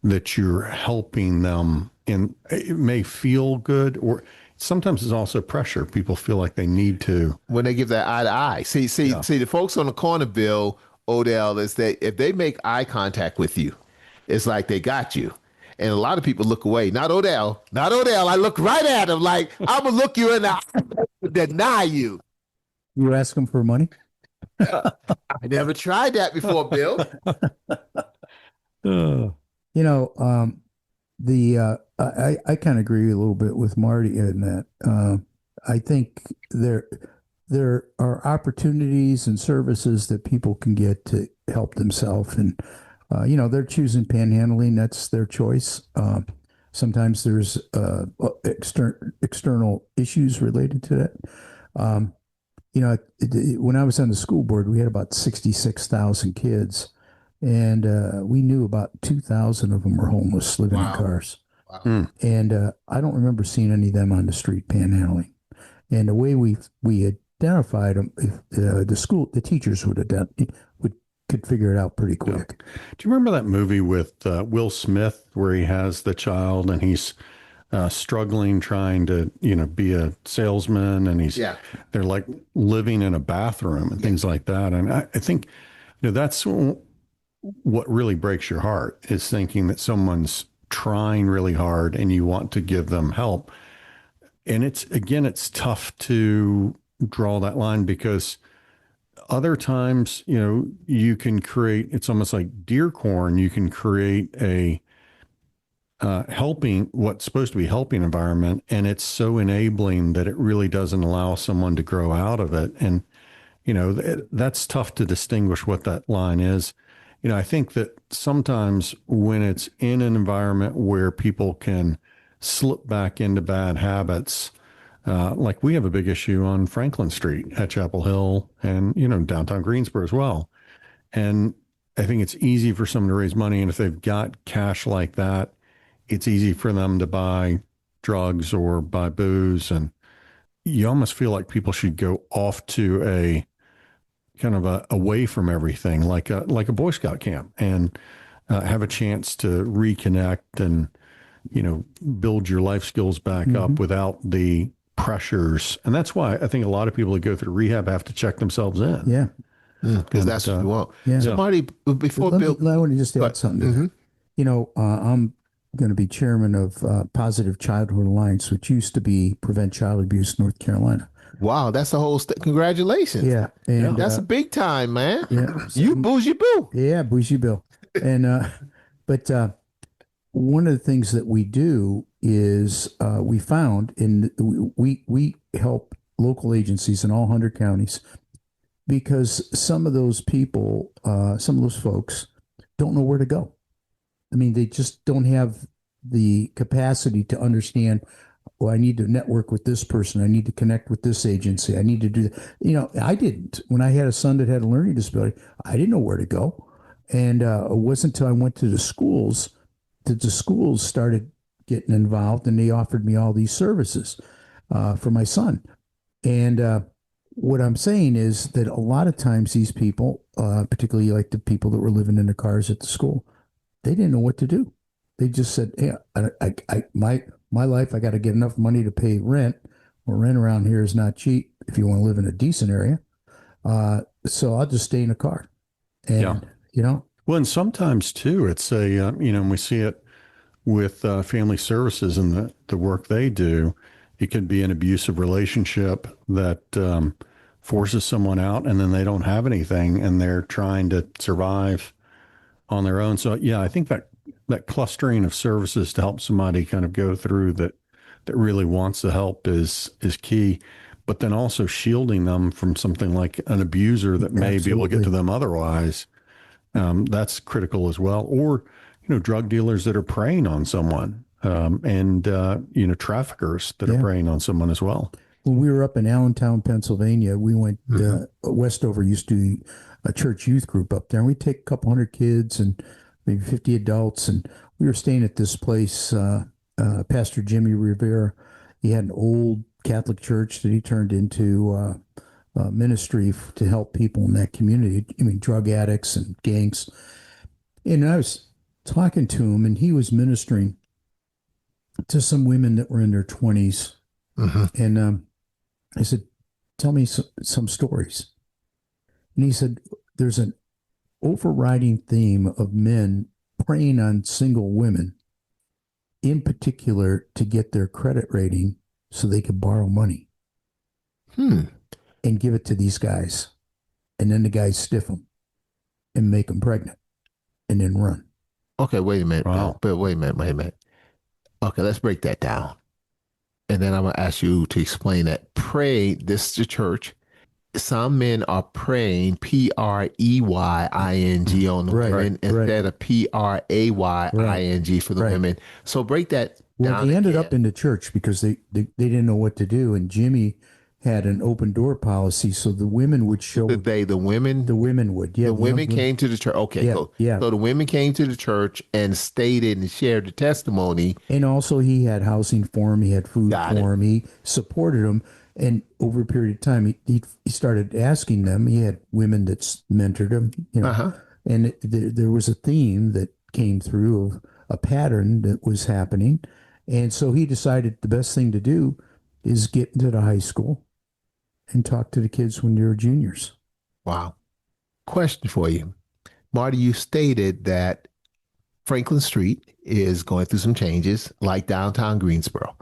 that you're helping them, and it may feel good, or sometimes it's also pressure. People feel like they need to. When they give that eye to eye. See, the folks on the corner, Bill, Odell, is that if they make eye contact with you, it's like they got you. And a lot of people look away. Not Odell. I look right at him like, I'm going to look you in the eye and deny you. You ask them for money? I never tried that before, Bill. Uh, You know, I kind of agree a little bit with Marty in that. I think there are opportunities and services that people can get to help themselves, and they're choosing panhandling. That's their choice. Sometimes there's external issues related to that. When I was on the school board, we had about 66,000 kids, and we knew about 2,000 of them were homeless, living in cars. Wow. And I don't remember seeing any of them on the street panhandling. And the way we identified them, the teachers could figure it out pretty quick. do you remember that movie with Will Smith where he has the child and he's struggling trying to be a salesman, and they're like living in a bathroom and things like that. And I think that's what really breaks your heart, is thinking that someone's trying really hard and you want to give them help. And it's tough to draw that line, because other times, you can create, it's almost like deer corn. You can create a what's supposed to be helping environment, and it's so enabling that it really doesn't allow someone to grow out of it. And, that's tough to distinguish what that line is. I think that sometimes when it's in an environment where people can slip back into bad habits, like we have a big issue on Franklin Street at Chapel Hill and, downtown Greensboro as well. And I think it's easy for someone to raise money. And if they've got cash like that, it's easy for them to buy drugs or buy booze. And you almost feel like people should go off to a kind of away from everything, like a Boy Scout camp, and have a chance to reconnect and, build your life skills back up without the pressures. And that's why I think a lot of people that go through rehab have to check themselves in. Yeah. Because that's what you want. Yeah. So, Marty, before Bill. I want to just add something. I'm going to be chairman of Positive Childhood Alliance, which used to be Prevent Child Abuse North Carolina. Wow, that's the whole congratulations. Yeah. And that's a big time, man. Yeah. You Bougie Boo. Yeah, Bougie Bill. And but one of the things that we do is we found we help local agencies in all 100 counties, because some of those people, some of those folks don't know where to go. I mean, they just don't have the capacity to understand, well, I need to network with this person. I need to connect with this agency. I need to do that. I didn't. When I had a son that had a learning disability, I didn't know where to go. And it wasn't until I went to the schools that the schools started getting involved, and they offered me all these services for my son. And what I'm saying is that a lot of times these people, particularly like the people that were living in the cars at the school, they didn't know what to do. They just said, "Hey, my life, I got to get enough money to pay rent. Well, rent around here is not cheap if you want to live in a decent area. So I'll just stay in a car." And, Well, and sometimes too, it's and we see it with family services and the work they do. It could be an abusive relationship that forces someone out, and then they don't have anything and they're trying to survive on their own. So, yeah, I think that clustering of services to help somebody kind of go through that really wants the help is key. But then also shielding them from something like an abuser that may be able to get to them otherwise. That's critical as well. Or, drug dealers that are preying on someone, and traffickers that are preying on someone as well. When we were up in Allentown, Pennsylvania, we went, Westover used to be a church youth group up there. And we'd take a couple hundred kids and maybe 50 adults. And we were staying at this place, Pastor Jimmy Rivera. He had an old Catholic church that he turned into ministry to help people in that community. I mean, drug addicts and gangs. And I was talking to him, and he was ministering to some women that were in their 20s. And I said, "Tell me some stories." And he said, "There's an overriding theme of men preying on single women, in particular to get their credit rating so they could borrow money and give it to these guys. and then the guys stiff them and make them pregnant and then run. Okay, wait a minute. Wow. But wait a minute. Okay, let's break that down. And then I'm going to ask you to explain that. Pray, this is the church. Some men are praying Preying on the women instead of Praying for the women. So break that Well, down. they ended again. up in the church because they didn't know what to do, and Jimmy had an open door policy, so the women would show. The women? The women would. Yeah, the women came to the church. Okay, cool. Yeah. So the women came to the church and stated and shared the testimony. And also he had housing for him. He had food for him. He supported him. And over a period of time, he started asking them. He had women that mentored him, and there was a theme that came through of a pattern that was happening. And so he decided the best thing to do is get into the high school and talk to the kids when they were juniors. Wow. Question for you. Marty, you stated that Franklin Street is going through some changes like downtown Greensboro.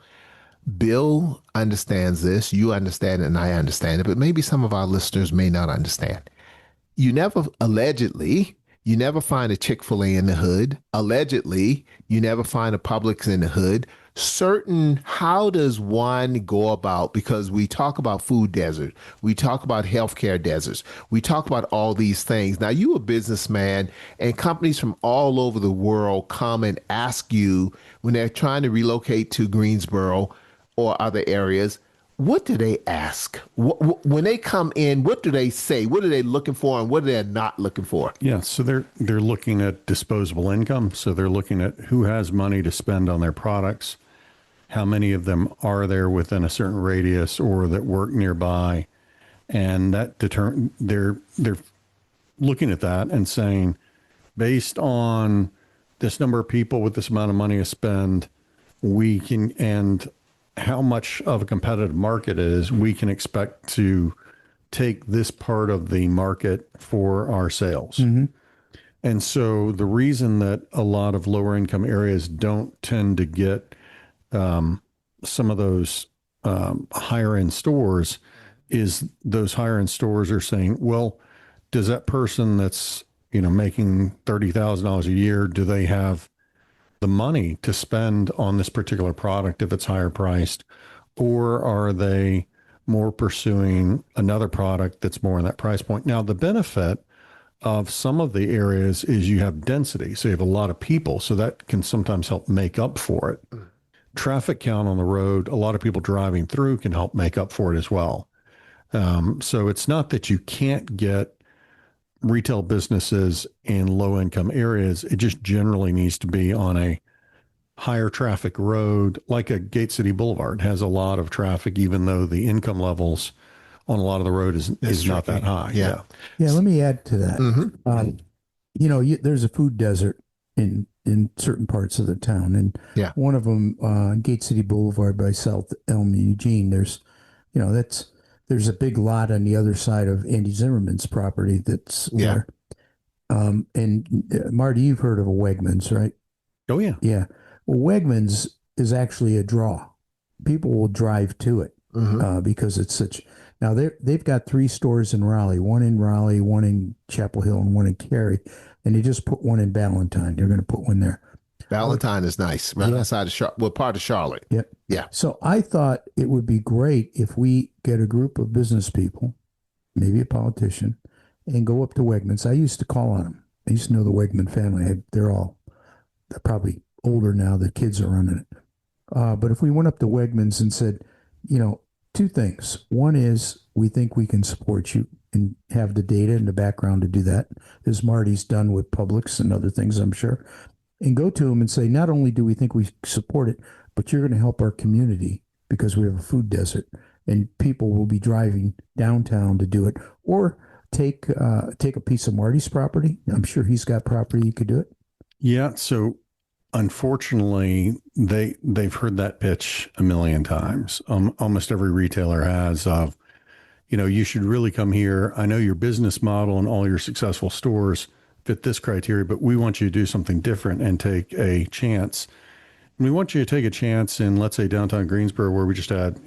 Bill understands this, you understand it, and I understand it, but maybe some of our listeners may not understand. You never find a Chick-fil-A in the hood. Allegedly, you never find a Publix in the hood. How does one go about, because we talk about food desert, we talk about healthcare deserts, we talk about all these things. Now, you're a businessman, and companies from all over the world come and ask you when they're trying to relocate to Greensboro or other areas, what do they ask? When they come in, what do they say? What are they looking for, and what are they not looking for? Yeah, so they're looking at disposable income. So they're looking at who has money to spend on their products, how many of them are there within a certain radius or that work nearby, and that they're looking at that and saying, based on this number of people with this amount of money to spend, we can, and how much of a competitive market it is, we can expect to take this part of the market for our sales. Mm-hmm. And so the reason that a lot of lower income areas don't tend to get some of those higher end stores is those higher end stores are saying, well, does that person that's, making $30,000 a year, do they have the money to spend on this particular product if it's higher priced, or are they more pursuing another product that's more in that price point? Now, the benefit of some of the areas is you have density. So you have a lot of people, so that can sometimes help make up for it. Traffic count on the road, a lot of people driving through can help make up for it as well. So it's not that you can't get retail businesses in low income areas. It just generally needs to be on a higher traffic road, like a Gate City Boulevard has a lot of traffic, even though the income levels on a lot of the road is not that high. Yeah. Let me add to that. Mm-hmm. There's a food desert in certain parts of the town, and one of them, Gate City Boulevard by South Elm, Eugene. There's a big lot on the other side of Andy Zimmerman's property that's there. And Marty, you've heard of a Wegmans, right? Oh yeah. Yeah. Well, Wegmans is actually a draw. People will drive to it because it's such. Now they've got 3 stores in Raleigh, one in Chapel Hill, and one in Cary, and they just put one in Ballantyne. They're going to put one there. Ballantyne is nice, right outside of part of Charlotte. Yep. Yeah. So I thought it would be great if we get a group of business people, maybe a politician, and go up to Wegmans. I used to call on them. I used to know the Wegman family. They're probably older now. The kids are running it. But if we went up to Wegmans and said, 2 things. One is we think we can support you and have the data and the background to do that, as Marty's done with Publix and other things, I'm sure. And go to them and say, not only do we think we support it, but you're going to help our community because we have a food desert and people will be driving downtown to do it. Or take a piece of Marty's property. I'm sure he's got property. You could do it. Yeah. So unfortunately, they've heard that pitch a million times. Almost every retailer has of, you should really come here. I know your business model and all your successful stores fit this criteria, but we want you to do something different and take a chance. And we want you to take a chance in, let's say, downtown Greensboro, where we just had,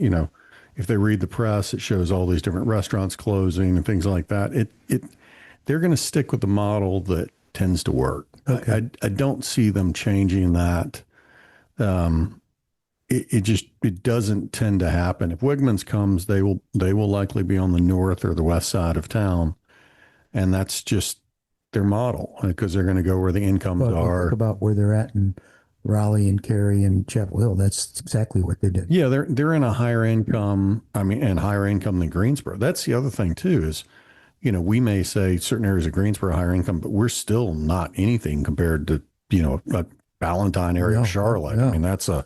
if they read the press, it shows all these different restaurants closing and things like that. They're going to stick with the model that tends to work. Okay. I don't see them changing that. It doesn't tend to happen. If Wegmans comes, they will likely be on the north or the west side of town, and that's just their model because they're going to go where the incomes are. Think about where they're at in Raleigh and Cary and Chapel Hill. That's exactly what they did. Yeah, they're in a higher income. And higher income than Greensboro. That's the other thing too. Is we may say certain areas of Greensboro are higher income, but we're still not anything compared to a Ballantyne area of Charlotte. No. I mean, it's a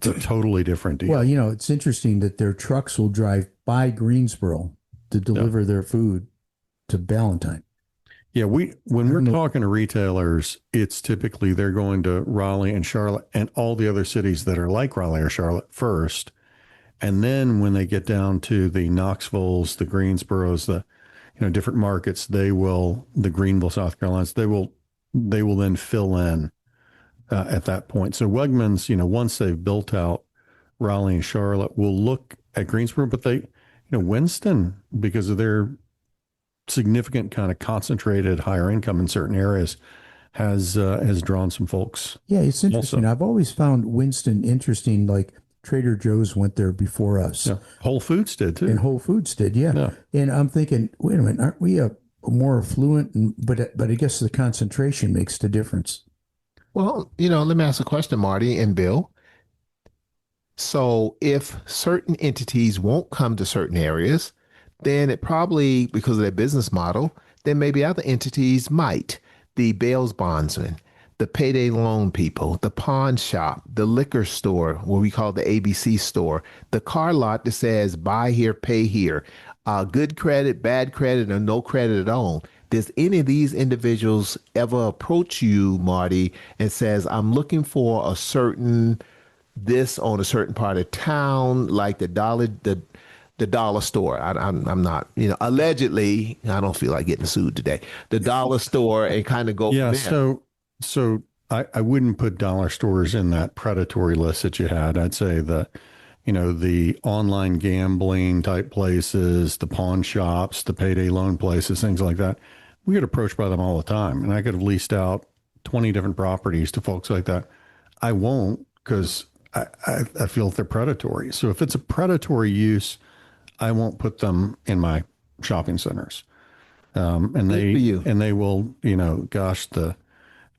totally different deal. Well, it's interesting that their trucks will drive by Greensboro to deliver their food to Ballantyne. Yeah, when we're talking to retailers, it's typically they're going to Raleigh and Charlotte and all the other cities that are like Raleigh or Charlotte first. And then when they get down to the Knoxvilles, the Greensboros, the different markets, the Greenville, South Carolinas, they will then fill in at that point. So Wegmans, once they've built out Raleigh and Charlotte, will look at Greensboro, but Winston, because of their significant kind of concentrated higher income in certain areas, has drawn some folks. Yeah, it's interesting. Also, I've always found Winston interesting. Like Trader Joe's went there before us. Yeah. Whole Foods did too. And Whole Foods did, yeah. And I'm thinking, wait a minute, aren't we a more affluent? But I guess the concentration makes the difference. Well, let me ask a question, Marty and Bill. So if certain entities won't come to certain areas, then it probably, because of their business model, then maybe other entities might. The bail bondsmen, the payday loan people, the pawn shop, the liquor store, what we call the ABC store, the car lot that says buy here, pay here, good credit, bad credit, or no credit at all. Does any of these individuals ever approach you, Marty, and says, I'm looking for this on a certain part of town, like the dollar store? I'm not, allegedly, I don't feel like getting sued today. The dollar store, and kind of go from there. So I wouldn't put dollar stores in that predatory list that you had. I'd say the online gambling type places, the pawn shops, the payday loan places, things like that. We get approached by them all the time, and I could have leased out 20 different properties to folks like that. I won't, because I feel they're predatory. So if it's a predatory use, I won't put them in my shopping centers. And they will, the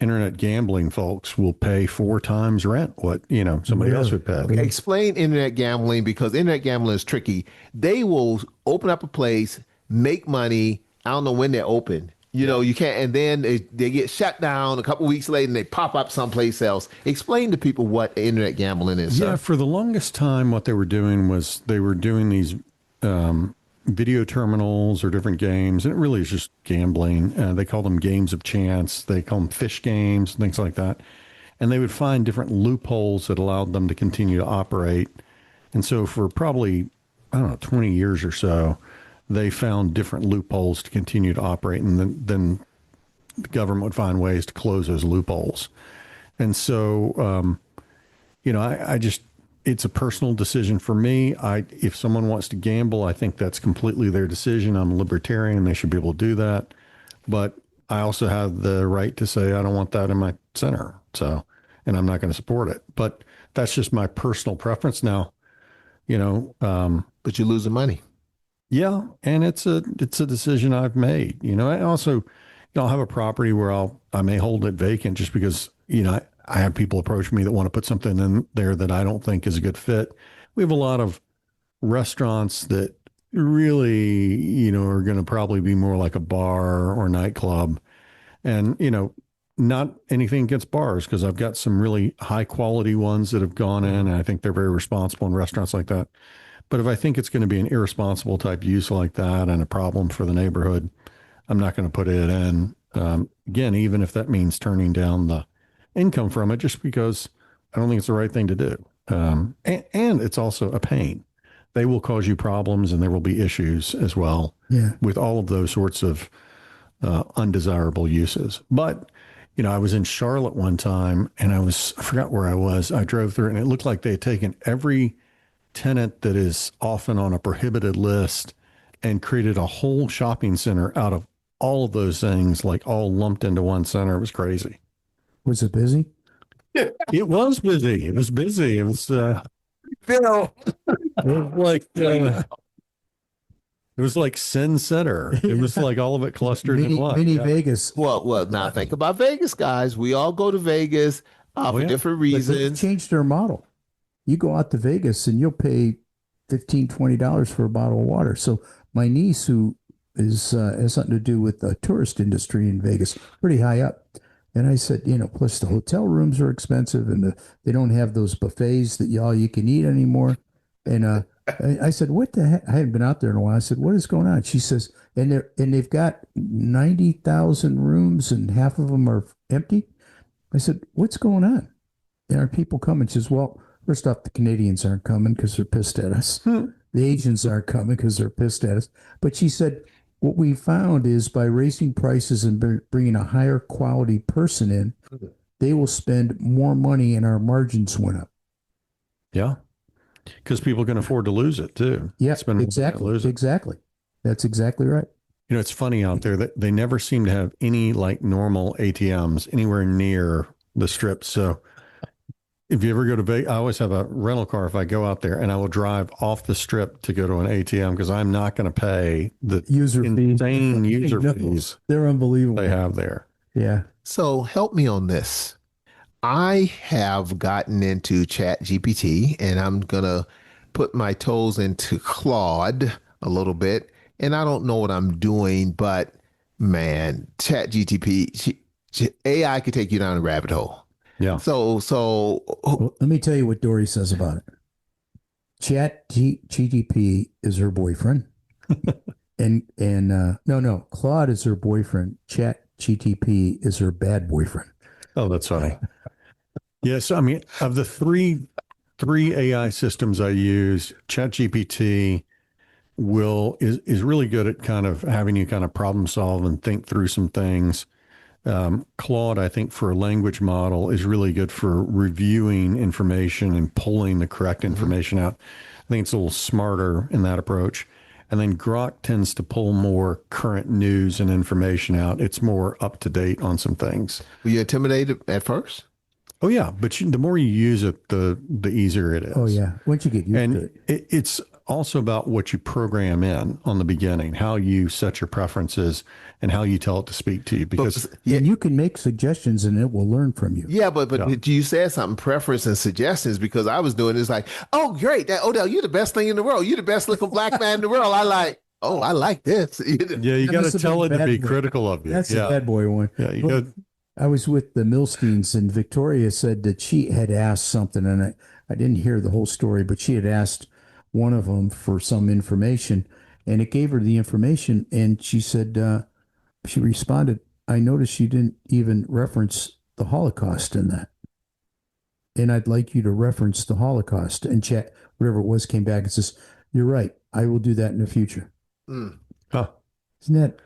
internet gambling folks will pay 4 times rent what, somebody else would pay. Okay, explain internet gambling, because internet gambling is tricky. They will open up a place, make money. I don't know when they're open. You can't, and then they get shut down a couple of weeks later and they pop up someplace else. Explain to people what internet gambling is. Yeah, sir. For the longest time, what they were doing was they were doing these video terminals or different games, and it really is just gambling. They call them games of chance. They call them fish games and things like that. And they would find different loopholes that allowed them to continue to operate. And so for probably, 20 years or so, they found different loopholes to continue to operate, and then the government would find ways to close those loopholes. And so, it's a personal decision for me. If someone wants to gamble, I think that's completely their decision. I'm a libertarian. They should be able to do that. But I also have the right to say, I don't want that in my center. So, and I'm not going to support it. But that's just my personal preference now, but you're losing money. Yeah. And it's a decision I've made. I also, I'll have a property where I may hold it vacant just because, I have people approach me that want to put something in there that I don't think is a good fit. We have a lot of restaurants that really, are going to probably be more like a bar or nightclub. And, not anything against bars, because I've got some really high quality ones that have gone in, and I think they're very responsible in restaurants like that. But if I think it's going to be an irresponsible type use like that and a problem for the neighborhood, I'm not going to put it in. Again, even if that means turning down the income from it, just because I don't think it's the right thing to do. And it's also a pain. They will cause you problems, and there will be issues as well with all of those sorts of undesirable uses. But, I was in Charlotte one time, and I forgot where I was. I drove through it, and it looked like they had taken every tenant that is often on a prohibited list and created a whole shopping center out of all of those things, like all lumped into one center. It was crazy. Was it busy? It was busy. It was busy. It was, Bill, it was like Sin Center. It was like all of it clustered in one. Mini Yeah. Vegas. well, now think about Vegas, guys. We all go to Vegas for yeah. different But they've reasons. changed their model. You go out to Vegas and you'll pay $15, $20 for a bottle of water. So my niece, who is has something to do with the tourist industry in Vegas, pretty high up. And I said, plus the hotel rooms are expensive, and they don't have those buffets that you can eat anymore. And I said, what the heck? I hadn't been out there in a while. I said, what is going on? She says, they've got 90,000 rooms and half of them are empty. I said, what's going on? And are people coming? She says, well, first off, the Canadians aren't coming because they're pissed at us. The Asians aren't coming because they're pissed at us. But she said, what we found is by raising prices and bringing a higher quality person in, they will spend more money and our margins went up. Yeah. Because people can afford to lose it too. Yeah, Spend more to exactly. lose it. Exactly. That's exactly right. It's funny out there that they never seem to have any like normal ATMs anywhere near the strip. So if you ever go to Vegas, I always have a rental car if I go out there, and I will drive off the strip to go to an ATM because I'm not going to pay the insane user fees They're unbelievable. they have there. Yeah. So help me on this. I have gotten into Chat GPT, and I'm going to put my toes into Claude a little bit. And I don't know what I'm doing, but man, Chat GPT, AI could take you down a rabbit hole. Yeah. So Well, let me tell you what Dory says about it. Chat GTP is her boyfriend. No, Claude is her boyfriend. Chat GTP is her bad boyfriend. Oh, that's funny. Yes. I mean, of the three AI systems I use, ChatGPT is really good at kind of having you kind of problem solve and think through some things. Claude, I think, for a language model is really good for reviewing information and pulling the correct information out. I think it's a little smarter in that approach. And then Grok tends to pull more current news and information out. It's more up to date on some things. were you intimidated at first? Oh yeah, but the more you use it, the easier it is. Oh, yeah. Once you get used to it. It's also about what you program in on the beginning, how you set your preferences, and how you tell it to speak to you. Because And you can make suggestions and it will learn from you. Yeah, but you said something, preference and suggestions, because I was doing this like, oh, great, that Odell, you're the best thing in the world. You're the best looking black man in the world. I like this. yeah, you got to tell it to be critical of you. That's the bad boy one. Yeah, you got. I was with the Milsteins, and Victoria said that she had asked something, and I didn't hear the whole story, but she had asked one of them for some information, and it gave her the information, and she said, she responded, I noticed you didn't even reference the Holocaust in that. And I'd like you to reference the Holocaust. And Chat, whatever it was, came back and says, you're right. I will do that in the future. Huh. Isn't that?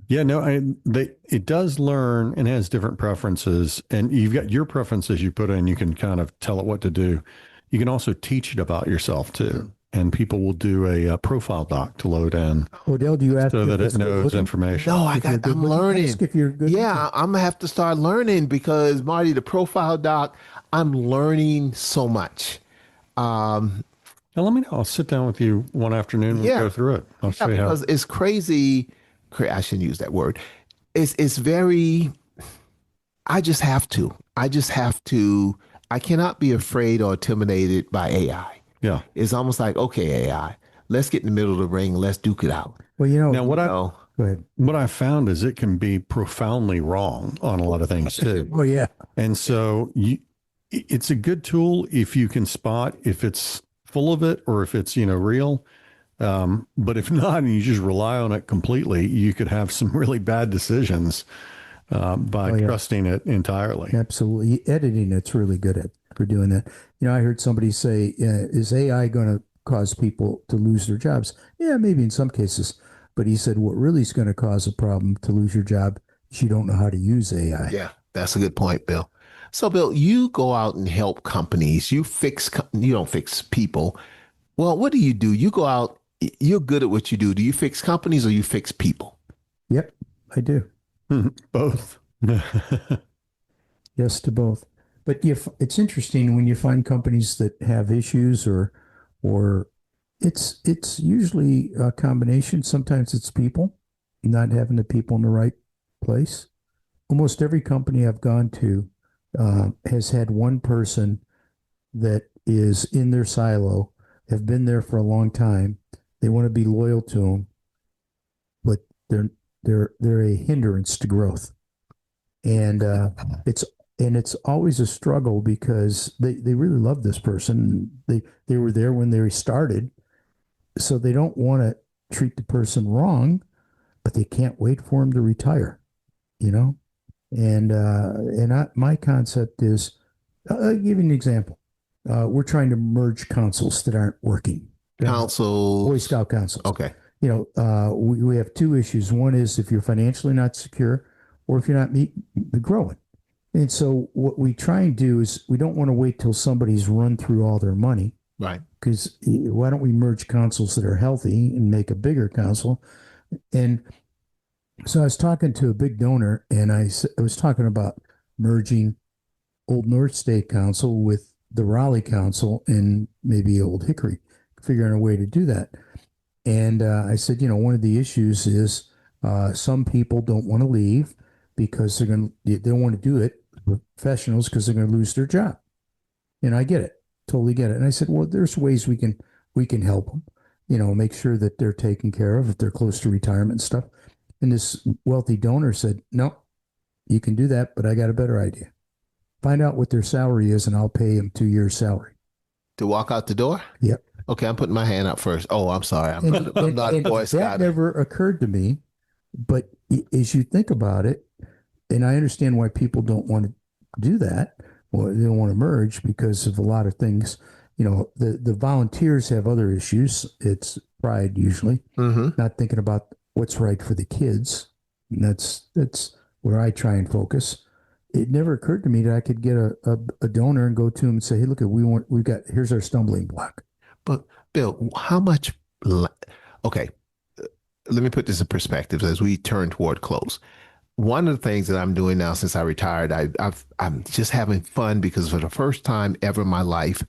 Yeah, no, it does learn and has different preferences, and you've got your preferences you put in. You can kind of tell it what to do. You can also teach it about yourself too, and people will do a profile doc to load in. Odell, do you ask so that if it knows information? No, I'm learning. Ask if you're good. Yeah, I'm gonna have to start learning because Marty, the profile doc, I'm learning so much. Now, let me know. I'll sit down with you one afternoon and go through it. I'll show you how. Because it's crazy. I shouldn't use that word. It's very. I just have to. I cannot be afraid or intimidated by AI. Yeah. It's almost like, okay, AI, let's get in the middle of the ring. Let's duke it out. Well, Now, go ahead. What I found is it can be profoundly wrong on a lot of things too. Oh, yeah. And so it's a good tool if you can spot if it's full of it or if it's, real. But if not, and you just rely on it completely, you could have some really bad decisions by trusting it entirely. Absolutely. Editing, it's really good at for doing that. I heard somebody say, is AI going to cause people to lose their jobs? Yeah, maybe in some cases. But he said, what really is going to cause a problem to lose your job is you don't know how to use AI. Yeah, that's a good point, Bill. So, Bill, you go out and help companies. You don't fix people. Well, what do? You go out, you're good at what you do. Do you fix companies or you fix people? Yep, I do. Both. Yes to both. But it's interesting when you find companies that have issues, or it's usually a combination. Sometimes it's people, not having the people in the right place. Almost every company I've gone to has had one person that is in their silo, have been there for a long time. They want to be loyal to them, but they're a hindrance to growth. And it's always a struggle because they really love this person. They were there when they started, so they don't want to treat the person wrong, but they can't wait for him to retire, you know. My concept is, I'll give you an example. We're trying to merge councils that aren't working. Council, Boy Scout councils. Okay. You know, we have two issues. One is if you're financially not secure, or if you're not growing. And so what we try and do is we don't want to wait till somebody's run through all their money. Right. Because why don't we merge councils that are healthy and make a bigger council? And so I was talking to a big donor, and I was talking about merging Old North State Council with the Raleigh Council and maybe Old Hickory, figuring a way to do that. And I said, you know, one of the issues is some people don't want to leave because they don't want to do it, professionals, because they're going to lose their job. And I get it, totally get it. And I said, well, there's ways we can help them, you know, make sure that they're taken care of if they're close to retirement and stuff. And this wealthy donor said, no, you can do that, but I got a better idea. Find out what their salary is, and I'll pay them 2 years' salary. To walk out the door? Yep. Okay, I'm putting my hand up first. Oh, I'm sorry. I'm not a Boy Scout. That never occurred to me, but as you think about it, and I understand why people don't want to do that, or they don't want to merge because of a lot of things. You know, the volunteers have other issues. It's pride usually, not thinking about what's right for the kids. And that's where I try and focus. It never occurred to me that I could get a donor and go to him and say, hey, look, here's our stumbling block. But Bill, how much? Okay, let me put this in perspective as we turn toward close. One of the things that I'm doing now since I retired, I'm just having fun because for the first time ever in my life,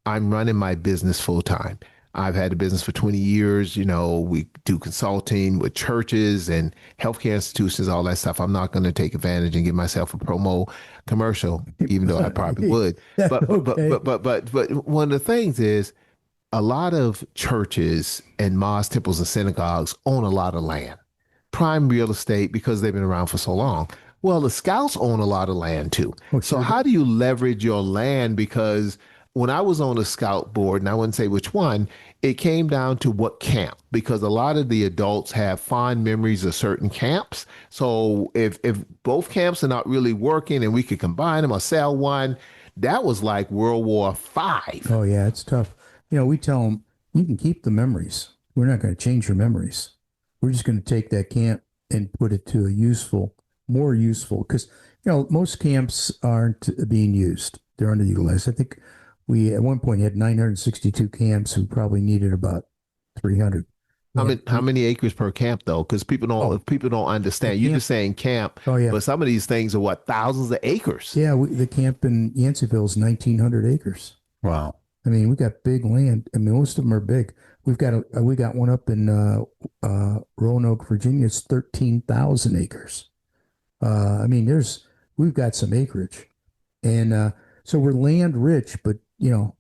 I'm running my business full time. I've had a business for 20 years. You know, we do consulting with churches and healthcare institutions, all that stuff. I'm not going to take advantage and give myself a promo commercial, even though I probably would. But one of the things is a lot of churches and mosques, temples, and synagogues own a lot of land, prime real estate because they've been around for so long. Well, the Scouts own a lot of land too. Oh, so how do you leverage your land? Because when I was on a Scout board, and I wouldn't say which one, it came down to what camp, because a lot of the adults have fond memories of certain camps. So if both camps are not really working and we could combine them or sell one, that was like World War V. Oh, yeah, it's tough. You know, we tell them, you can keep the memories. We're not going to change your memories. We're just going to take that camp and put it to a more useful, because, you know, most camps aren't being used. They're underutilized. I think we, at one point, had 962 camps who probably needed about 300. How many acres per camp, though? Because people don't understand. You're just saying camp, but some of these things are, thousands of acres? Yeah, the camp in Yanceyville is 1,900 acres. Wow. I mean, we got big land. I mean, most of them are big. We got one up in Roanoke, Virginia. It's 13,000 acres. I mean, we've got some acreage, and so we're land rich, but you know,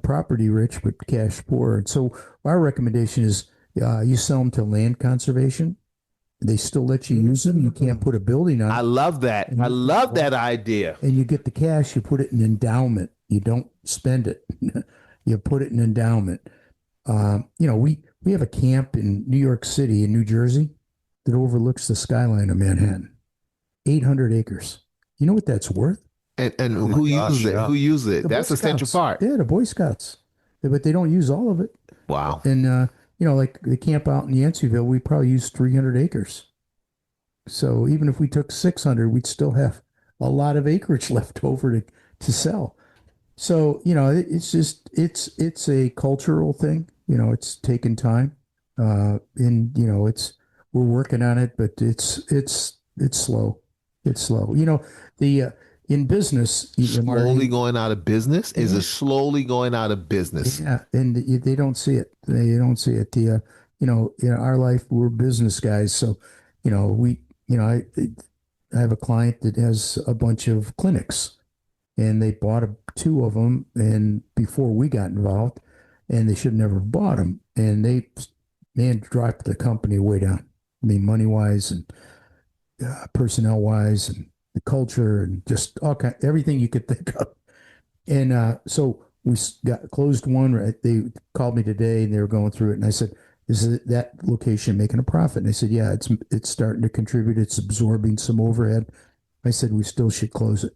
property rich, but cash poor. And so our recommendation is you sell them to land conservation. They still let you use them. You can't put a building on it. I love that. I love that idea. And you get the cash, you put it in endowment. You don't spend it. You put it in endowment. You know, we have a camp in New York City and New Jersey that overlooks the skyline of Manhattan. 800 acres. You know what that's worth? And who uses it? Who uses it? That's the central part. Yeah, the Boy Scouts. But they don't use all of it. Wow. And, you know, like the camp out in Yanceyville, we probably use 300 acres. So even if we took 600, we'd still have a lot of acreage left over to sell. So, it's just it's a cultural thing. It's taken time. And it's we're working on it, but it's slow. It's slow. The in business, Slowly Marty, going out of business? Is it yeah, slowly going out of business? yeah, and they don't see it. They don't see it. In our life, we're business guys, so we, I have a client that has a bunch of clinics, and they bought two of them, and before we got involved, and they should never have bought them, and they, man, dropped the company way down. I mean, money wise and personnel wise, and the culture, and just everything you could think of. And so we got closed one. Right? They called me today, and they were going through it, and I said, "Is that location making a profit?" And they said, "Yeah, it's starting to contribute. It's absorbing some overhead." I said, "We still should close it."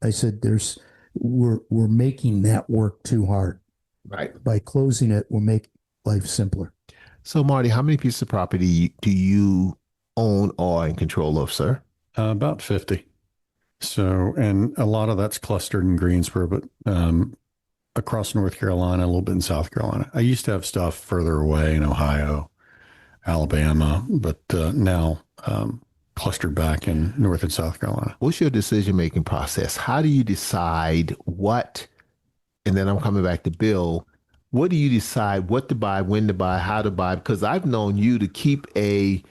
I said, we're making that work too hard. Right. By closing it, we'll make life simpler." So, Marty, how many pieces of property do you own or in control of, sir? About 50. So, and a lot of that's clustered in Greensboro, but across North Carolina, a little bit in South Carolina. I used to have stuff further away in Ohio, Alabama, but now clustered back in North and South Carolina. What's your decision-making process? How do you decide what, and then I'm coming back to Bill, what do you decide what to buy, when to buy, how to buy? Because I've known you to keep a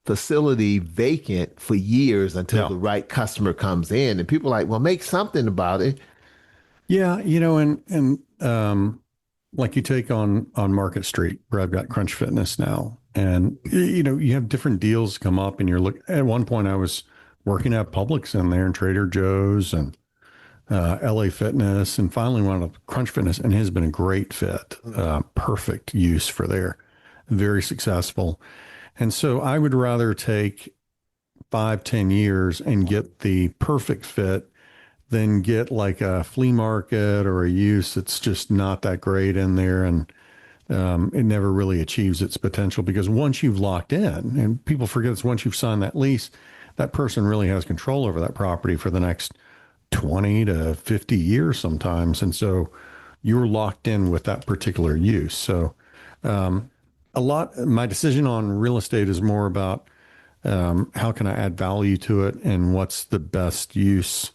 facility vacant for years until Yeah. the right customer comes in. And people are like, well, make something about it. Yeah, and like you take on Market Street, where I've got Crunch Fitness now, and you have different deals come up, and you're looking. At one point, I was working at Publix in there, and Trader Joe's, and LA Fitness, and finally wound up Crunch Fitness, and it has been a great fit, perfect use for there, very successful. And so I would rather take 5, 10 years and get the perfect fit than get like a flea market or a use that's just not that great in there. And it never really achieves its potential, because once you've locked in, and people forget this, once you've signed that lease, that person really has control over that property for the next 20 to 50 years sometimes. And so you're locked in with that particular use. So my decision on real estate is more about how can I add value to it, and what's the best use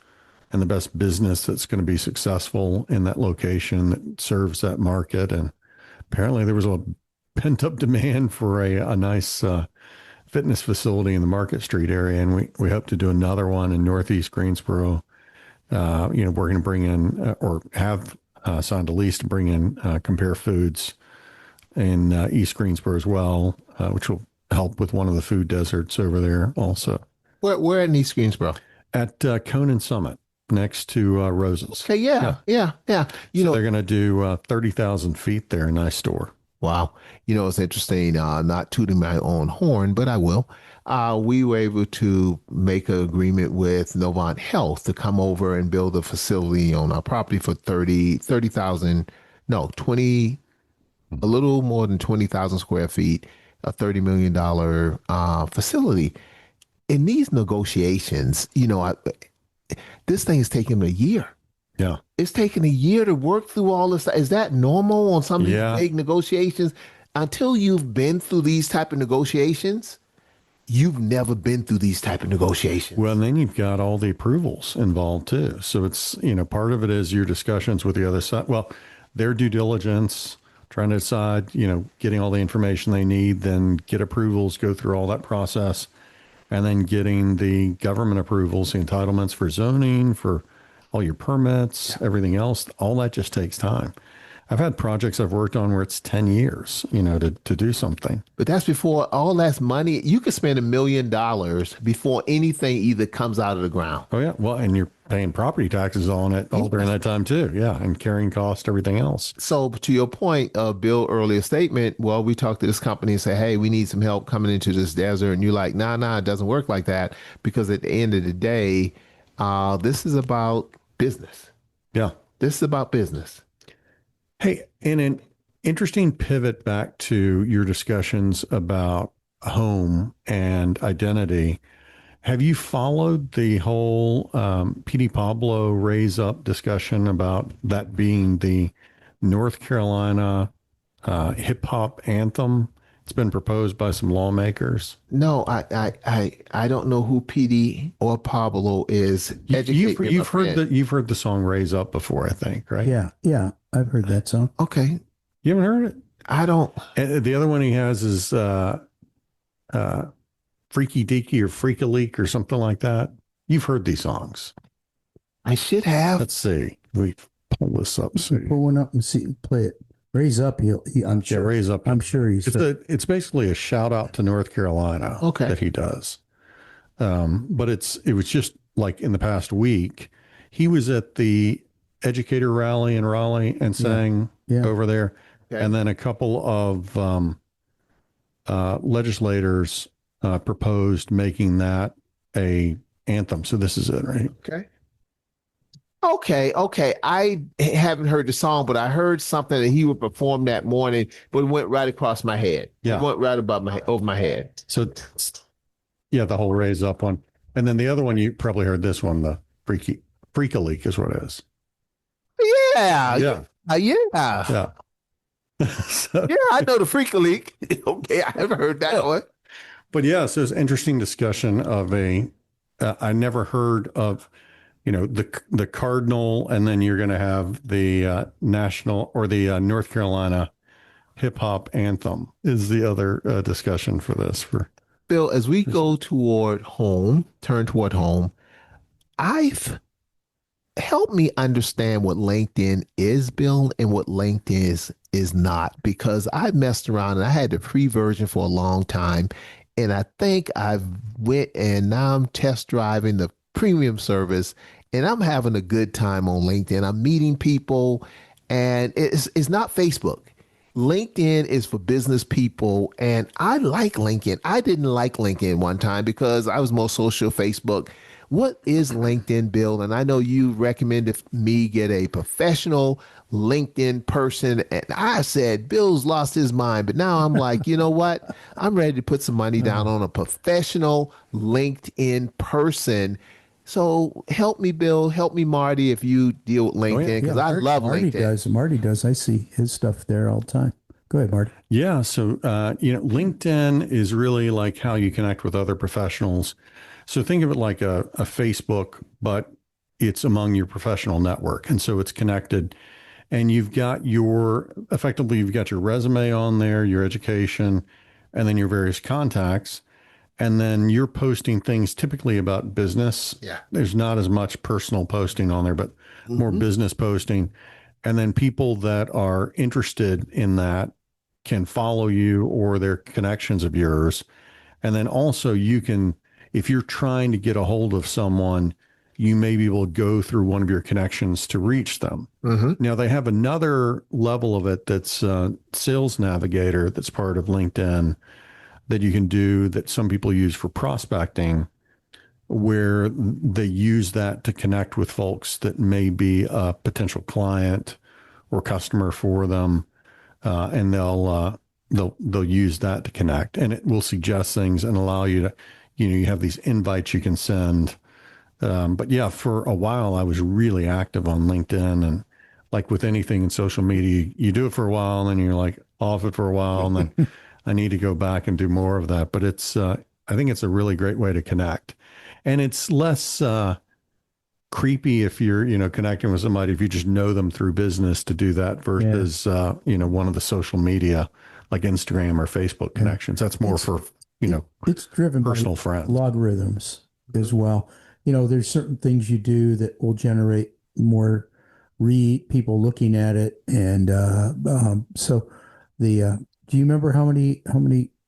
and the best business that's going to be successful in that location that serves that market. And apparently there was a pent up demand for a nice fitness facility in the Market Street area. And we hope to do another one in Northeast Greensboro. We're going to bring in or have signed a lease to bring in Compare Foods in East Greensboro as well, which will help with one of the food deserts over there also. Where in East Greensboro? At Conan Summit, next to Roses. Okay, yeah. So they're going to do 30,000 feet there, nice store. Wow. It's interesting, not tooting my own horn, but I will. We were able to make an agreement with Novant Health to come over and build a facility on our property for 30,000, no, 20, a little more than 20,000 square feet, a $30 million facility. In these negotiations, this thing is taking a year. Yeah. It's taking a year to work through all this. Is that normal on some of these Yeah. big negotiations? Until you've been through these type of negotiations, you've never been through these type of negotiations. Well, and then you've got all the approvals involved too. So it's, part of it is your discussions with the other side. Well, their due diligence, trying to decide, getting all the information they need, then get approvals, go through all that process, and then getting the government approvals, the entitlements for zoning, for all your permits, everything else. All that just takes time. I've had projects I've worked on where it's 10 years, to do something. But that's before all that's money. You could spend $1 million before anything either comes out of the ground. Oh, yeah. Well, and you're paying property taxes on it all during that time, too. Yeah. And carrying cost, everything else. So to your point, Bill, earlier statement, well, we talked to this company and say, hey, we need some help coming into this desert. And you're like, nah, it doesn't work like that. Because at the end of the day, this is about business. Yeah. This is about business. Hey, in an interesting pivot back to your discussions about home and identity, Have you followed the whole P.D. Pablo raise up discussion about that being the North Carolina hip hop anthem? It's been proposed by some lawmakers. No, I don't know who PD or Pablo is. Educate me, my friend. You've heard the song "Raise Up" before, I think, right? Yeah, I've heard that song. Okay, You haven't heard it? I don't. And the other one he has is Freaky Deaky or Freak a Leak or something like that. You've heard these songs. I should have. Let's see. We pull this up. See. Pull one up and play it. Raise Up. I'm sure. Yeah, Raise Up. I'm sure he's. It's basically a shout out to North Carolina. Okay. That he does. But it was just like in the past week, he was at the educator rally in Raleigh and sang over there. Okay. And then a couple of legislators proposed making that a anthem. So this is it, right? Okay. I haven't heard the song, but I heard something that he would perform that morning, but it went right across my head. Yeah. It went right over my head. So, yeah, the whole Raise Up one. And then the other one, you probably heard this one, the Freak a Leak is what it is. Yeah. Yeah. Yeah. So, yeah, I know the Freak a Leak. Okay, I haven't heard that one. But yeah, so it's an interesting discussion of I never heard of, the Cardinal, and then you're going to have the national or the North Carolina hip hop anthem is the other discussion for this. Bill, as we go turn toward home, help me understand what LinkedIn is, Bill, and what LinkedIn is not, because I messed around and I had the free version for a long time. And I think I've went and now I'm test driving the premium service and I'm having a good time on LinkedIn. I'm meeting people and it's not Facebook. LinkedIn is for business people. And I like LinkedIn. I didn't like LinkedIn one time because I was more social Facebook. What is LinkedIn, Bill? And I know you recommended me get a professional LinkedIn person. And I said, Bill's lost his mind. But now I'm like, you know what? I'm ready to put some money down on a professional LinkedIn person. So help me, Bill. Help me, Marty, if you deal with LinkedIn, because I love LinkedIn. Marty does. I see his stuff there all the time. Go ahead, Marty. Yeah. So, LinkedIn is really like how you connect with other professionals. So think of it like a Facebook, but it's among your professional network. And so it's connected. And you've got your resume on there, your education, and then your various contacts. And then you're posting things typically about business. Yeah. There's not as much personal posting on there, but more business posting. And then people that are interested in that can follow you or they're connections of yours. And then also you can, if you're trying to get a hold of someone, you may be able to go through one of your connections to reach them. Now they have another level of it that's Sales Navigator that's part of LinkedIn that you can do that some people use for prospecting, where they use that to connect with folks that may be a potential client or customer for them. And they'll use that to connect, and it will suggest things and allow you to, you have these invites you can send. But yeah, for a while I was really active on LinkedIn, and like with anything in social media, you do it for a while and then you're like off it for a while and then I need to go back and do more of that. But it's, I think it's a really great way to connect, and it's less creepy if you're, connecting with somebody, if you just know them through business to do that versus, one of the social media like Instagram or Facebook connections. That's more for, it's driven personal by friends. Logarithms as well. There's certain things you do that will generate more people looking at it. And do you remember how many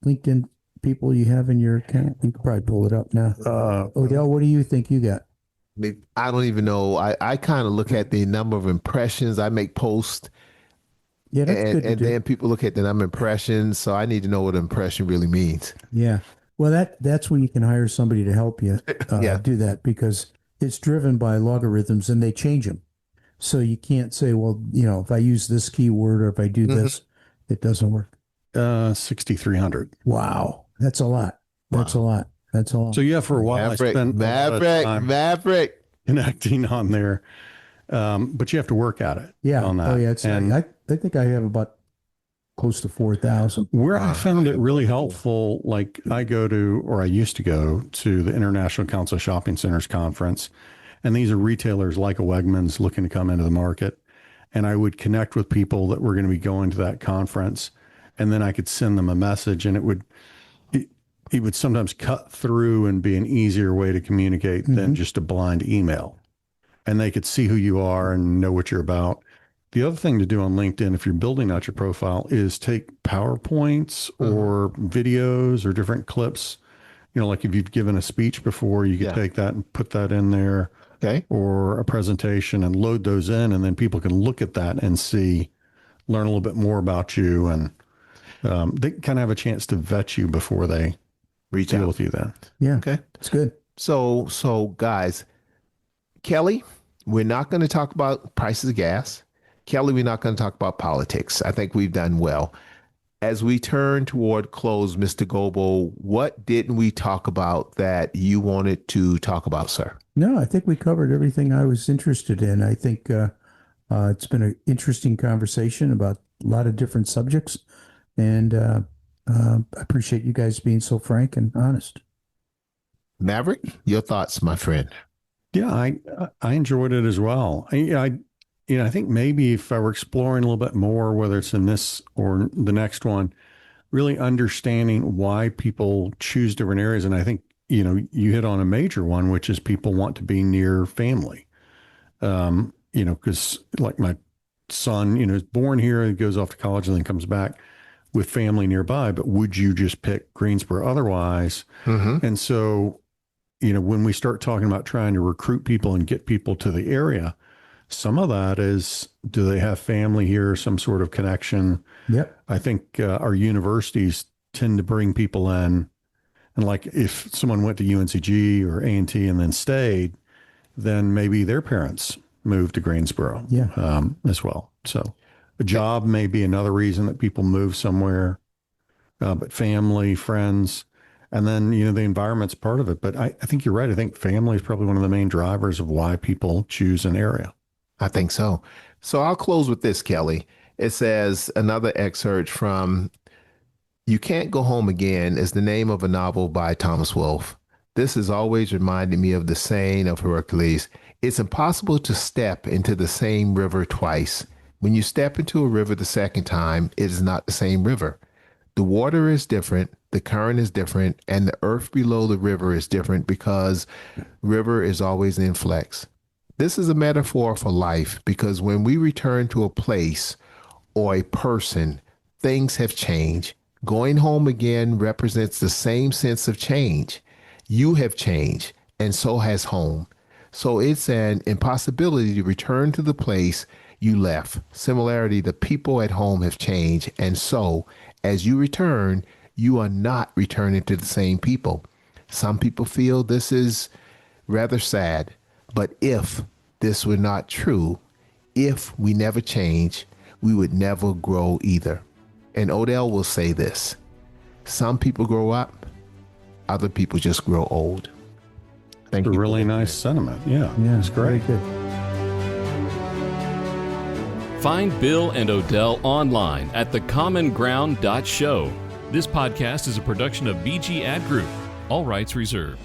LinkedIn people you have in your account? You can probably pull it up now. Odell, what do you think you got? I don't even know. I kind of look at the number of impressions I make posts. Yeah, that's good. And then people look at the number of impressions. So I need to know what impression really means. Yeah. Well, that's when you can hire somebody to help you do that, because it's driven by logarithms and they change them. So you can't say, well, if I use this keyword or if I do this, it doesn't work. 6,300. Wow. That's a lot. That's a lot. That's all. So yeah, for a while I spent a lot of time Maverick. connecting on there, but you have to work at it. Yeah. On that. Oh, yeah. It's, and I think I have about close to 4,000. where I found it really helpful, like I used to go to the International Council of Shopping Centers conference, and these are retailers like a Wegmans looking to come into the market. And I would connect with people that were going to be going to that conference, and then I could send them a message, and it would sometimes cut through and be an easier way to communicate than just a blind email. And they could see who you are and know what you're about. The other thing to do on LinkedIn, if you're building out your profile, is take PowerPoints or videos or different clips. You know, like if you've given a speech before, you could take that and put that in there. Okay. Or a presentation and load those in, and then people can look at that and learn a little bit more about you, and they kind of have a chance to vet you before they deal with you then. Yeah. Okay. It's good. So guys, Kelly, we're not going to talk about prices of gas. Kelly, we're not going to talk about politics. I think we've done well. As we turn toward close, Mr. Goebell, what didn't we talk about that you wanted to talk about, sir? No, I think we covered everything I was interested in. I think it's been an interesting conversation about a lot of different subjects, and I appreciate you guys being so frank and honest. Maverick, your thoughts, my friend? Yeah, I enjoyed it as well. I think maybe if I were exploring a little bit more, whether it's in this or the next one, really understanding why people choose different areas. And I think, you hit on a major one, which is people want to be near family. Because like my son, is born here and goes off to college and then comes back with family nearby. But would you just pick Greensboro otherwise? And so, when we start talking about trying to recruit people and get people to the area, some of that is, do they have family here, some sort of connection? Yep. I think our universities tend to bring people in. And like if someone went to UNCG or A&T and then stayed, then maybe their parents moved to Greensboro as well. So a job may be another reason that people move somewhere, but family, friends, and then, the environment's part of it. But I think you're right. I think family is probably one of the main drivers of why people choose an area. I think so. So I'll close with this, Kelly. It says, another excerpt from You Can't Go Home Again is the name of a novel by Thomas Wolfe. This has always reminded me of the saying of Hercules, it's impossible to step into the same river twice. When you step into a river the second time, it is not the same river. The water is different, the current is different, and the earth below the river is different because river is always in flux. This is a metaphor for life because when we return to a place or a person, things have changed. Going home again represents the same sense of change. You have changed, and so has home. So it's an impossibility to return to the place you left. Similarly, the people at home have changed, and so as you return, you are not returning to the same people. Some people feel this is rather sad, but if this were not true, if we never change, we would never grow either. And Odell will say this, some people grow up, other people just grow old. Thank you. A really nice sentiment. Yeah, it's great. Very good. Find Bill and Odell online at thecommonground.show. This podcast is a production of BG Ad Group. All rights reserved.